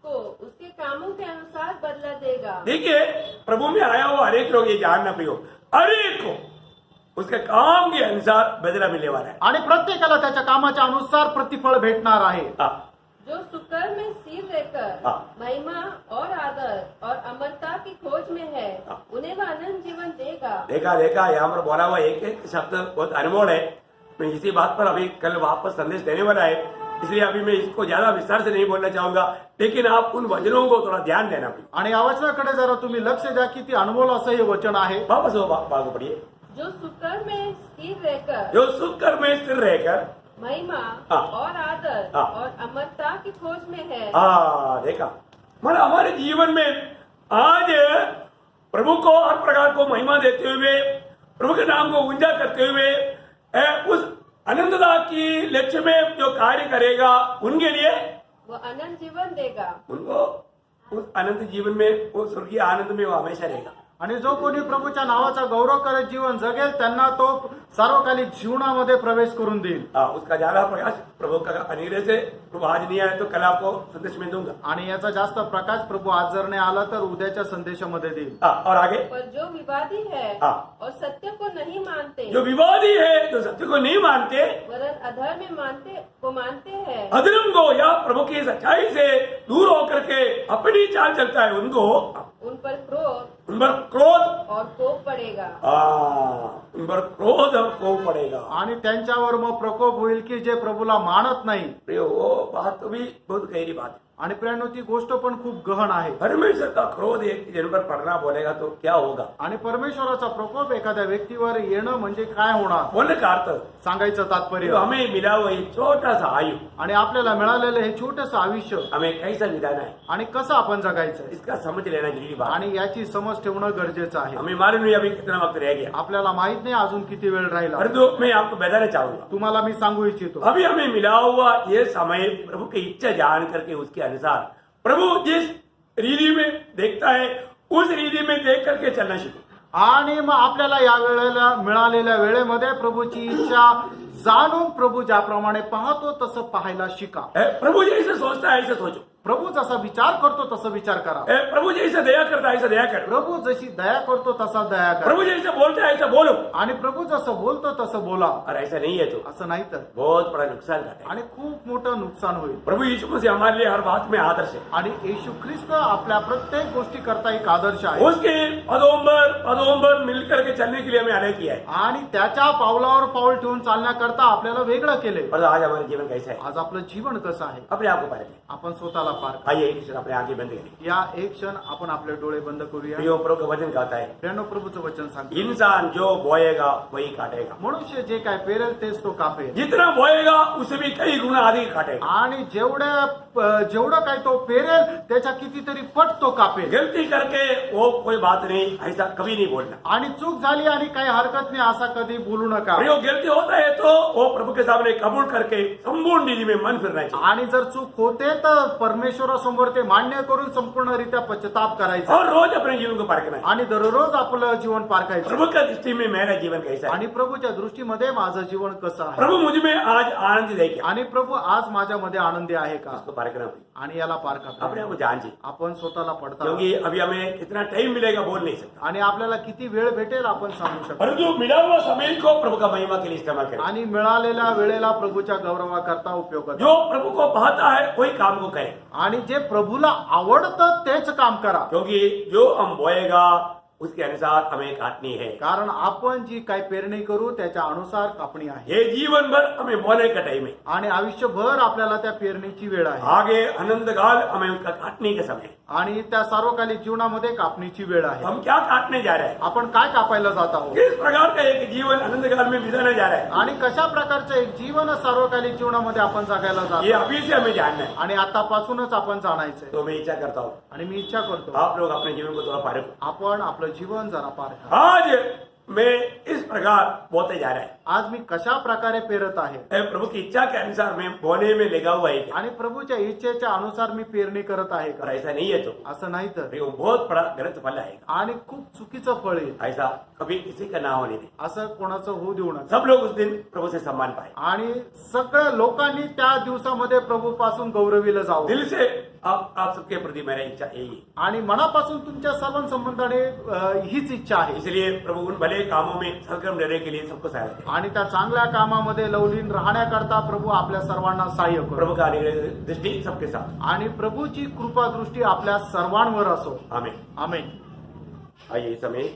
को उसके कामों के अनुसार बदला देगा. देखिए प्रभु में आया हुआ हरेक लोग ये जानना प्रियो, हरेक को उसके काम के अनुसार बदला मिलने वाला है. आणि प्रत्येकाला त्याच्या कामाच्या अनुसार प्रतिफळ भेटणार आहे. हाँ, जो सुकर में सिर रहकर हाँ। महिमा और आदर और अमरता की खोज में है, हाँ। उन्हें वह अनंत जीवन देगा. देखा यहाँ पर बोला हुआ एक एक शब्द बहुत अनमोल है. मैं इसी बात पर अभी कल वापस संदेश देने वाला है, इसलिए अभी मैं इसको ज्यादा विस्तार से नहीं बोलना चाहूंगा, लेकिन आप उन वचनों को थोड़ा ध्यान देना. आणि या वचनाकडे जरा तुम्ही लक्ष द्या की ती अनमोल असं हे वचन आहे. वापस वो बात पढ़िए. जो सुकर में स्थिर रहकर जो सुख कर में स्थिर रहकर, महिमा हाँ। और आदर हाँ। और अमरता की खोज में है. देखा, मतलब हमारे जीवन में आज प्रभु को हर प्रकार को महिमा देते हुए, प्रभु के नाम को ऊंचा करते हुए उस अनंतता की लक्ष्य में जो कार्य करेगा उनके लिए वह अनंत जीवन देगा. उनको उस अनंत जीवन में वो स्वर्गीय आनंद में वो हमेशा रहेगा. आणि जो कोणी प्रभूच्या नावाचा गौरव करत जीवन जगेल त्यांना तो सार्वकालिक जीवनामध्ये प्रवेश करून देईल. उसका ज्यादा प्रकाश प्रभु का अनुग्रह से प्रभु आज नहीं आया तो कल आपको संदेश में दूंगा. आणि याचा जास्त प्रकाश प्रभू आज जर नाही आला तर उद्याच्या संदेशामध्ये देईल. और आगे, पर जो विवादी है हाँ। और सत्य को नहीं मानते, जो विवादी है, जो सत्य को नहीं मानते, वरन अधर्म मानते हैं, अधर्म को या प्रभु की सच्चाई से दूर होकर के अपनी चाल चलता है, उनको उन पर क्रोध उन पर क्रोध और कोप पड़ेगा. उन पर क्रोध और कोप पड़ेगा. आणि त्यांच्यावर मग प्रकोप होईल की जे प्रभूला मानत नाही. प्रियो, वो बात तो भी बहुत गहरी बात है. आणि प्रियांनो ती गोष्ट पण खूप गहन आहे. परमेश्वर का क्रोध एक जन पर पड़ना बोलेगा तो क्या होगा. आणि परमेश्वराचा प्रकोप एखाद्या व्यक्तीवर येणं म्हणजे काय होणार बोलने का अर्थ, सांगायचं तात्पर्य. तो हमें मिला हुआ ये छोटा सा आयु, आणि आपल्याला मिळालेलं हे छोटस आयुष्य हमें कैसा बिताना है, आणि कसं आपण जगायचं इसका समझ लेना जरूरी बात है. आणि याची समज ठेवणं गरजेचं आहे. हमें मालूम नहीं अभी कितना वक्त रह गया, आपल्याला माहित नाही अजून किती वेळ राहिला. परंतु मैं आपको बताना चाहूंगा, तुम्हाला मी सांगू इच्छितो अभी हमें मिला हुआ ये समय प्रभु की इच्छा जान करके उसके अनुसार प्रभु जिस रीति में देखता है उस रीति में देख करके चलना सीखो. आणि मग आपल्याला या वेळेला मिळालेल्या वेळेमध्ये प्रभूची इच्छा जाणून प्रभू ज्याप्रमाणे पाहतो तसं पाहायला शिका. प्रभु जैसे सोचता है ऐसे सोचो. प्रभू जसा विचार करतो तसा विचार करा. प्रभु जैसे दया करता है ऐसा दया करो. प्रभू जशी दया करतो तसा दया करा. प्रभु जैसे बोलता है ऐसा बोलो. आणि प्रभू जसं बोलतो तसं बोला. और ऐसा नहीं है तो असं नाही तर बहुत बड़ा नुकसान करता है. आणि खूप मोठं नुकसान होईल. प्रभु यीशु मसीह हमारे लिए हर बात में आदर्श है. आणि येशू ख्रिस्त आपल्या प्रत्येक गोष्टी करता एक आदर्श आहे. उसके पदोंबर मिलकर के चलने के लिए हमें अलग किया है. आणि त्याच्या पावलावर पाऊल ठेवून चालण्याकरता आपल्याला वेगळं केलंय. और आज हमारा जीवन कैसा है, आज आपलं जीवन कसं आहे अपने आप को पार करें. आपण स्वतःला पार करू. आइए एक क्षण अपने आंखें बंद करें. या एक क्षण आपण आपले डोळे बंद करूया. प्रियो, प्रभु का वचन कहता है, प्रियांनो, प्रभूचं वचन सांग. इंसान जो बोएगा वही काटेगा. मनुष्य जे काय पेरेल तेच तो कापेल. जितना बोएगा उसे भी कई गुना अधिक काटेगा. आणि जेवढं काय तो पेरेल त्याच्या कितीतरी पट तो कापेल. गलती करके वो कोई बात नहीं, ऐसा कभी नहीं बोलना. आणि चूक झाली आणि काही हरकत नाही असा कधी बोलू नका. प्रियो, गलती होता है तो वो प्रभु के सामने कबूल करके संपूर्ण नीति में मन फिरना चाहिए. आणि जर चूक होते तर परमेश्वरासमोर ते मान्य करून संपूर्णरित्या पश्चाताप करायचा. और रोज अपने जीवन को पार करना है. आणि दररोज आपलं जीवन पारखायचं. प्रभु का दृष्टि में मेरा जीवन कैसा है, आणि प्रभूच्या दृष्टीमध्ये माझं जीवन कसं आहे. प्रभु मुझ में आज आनंद देखे आणि प्रभू आज माझ्यामध्ये आनंदी आहे का उसको पार पार करना पड़ेगा, आणि याला पार अपने करता आप को जान चाहिए, आपण स्वतःला पडता क्योंकि अभी हमें कितना टाइम मिलेगा बोल नहीं सकता, आणि आपल्याला किती वेळ भेटेल आपण सांगू शकतो परंतु मिला हुआ समय को प्रभु का महिमा के लिए इस्तेमाल करें। आणि मिळालेल्या वेळेला प्रभूच्या गौरवाकरता उपयोग करा जो प्रभु को भाता है वही काम को करे, आणि जे प्रभूला आवडतं तेच काम करा क्योंकि जो हम बोएगा उसके अनुसार हमें काटनी है। कारण आपण जी काही पेरणी करू त्याच्या अनुसार कापणी आहे ये जीवन भर हमें बोने का टाइम है, आणि आयुष्यभर आपल्याला त्या पेरणीची वेळ आहे आगे अनंत काल हमें उसका काटने का समय है। आणि त्या सार्वकालिक जीवनामध्ये कापणीची वेळ आहे हम क्या काटने जा रहे हैं, आपण काय कापायला जात आहोत किस प्रकार का एक जीवन अनंत काल में बिताने जा रहा है, आणि कशा प्रकारचं एक जीवन सार्वकालिक जीवनामध्ये आपण जगायला ये जातो अभी से हमें जानना है। आणि आतापासूनच आपण जाणायचंय तो मैं इच्छा करता हूँ आणि मी इच्छा करतो आप लोग अपने जीवन को थोड़ा पार करो। आपण आपलं जीवन जरा पार करा आज मैं इस प्रकार बोते जा रहा है, आज मी कशा प्रकारे पेरत आहे प्रभु की इच्छा के अनुसार मैं बोने में लगा हुआ है क्या? आणि प्रभूच्या इच्छेच्या अनुसार मी पेरणी करत आहे और का ऐसा नहीं है तो असं नाही तर वो बहुत बड़ा गलत फल आएगा। आणि खूप चुकीचं फळ येईल ऐसा कभी किसी का ना होने दे। असं कोणाचं होऊ देऊ नका सब लोग उस दिन प्रभु से सम्मान पाए, आणि सगळ्या लोकांनी त्या दिवसामध्ये प्रभू पासून गौरविलं जावं दिल से आप सबके प्रति मेरी इच्छा यही है। आणि मनापासून तुमच्या सर्वांसंबंधाने हीच इच्छा आहे इसलिए प्रभु उन भले कामों में सरगर्म रहने के लिए सबको सहायता करे। आणि त्या चांगल्या कामामध्ये लवलीन राहण्याकरता प्रभू आपल्या सर्वांना सहाय्य करो प्रभु का अनुग्रह दृष्टि सबके साथ। आणि प्रभूची कृपा दृष्टी आपल्या सर्वांवर असो आमीन। आमेन। आइए इस समय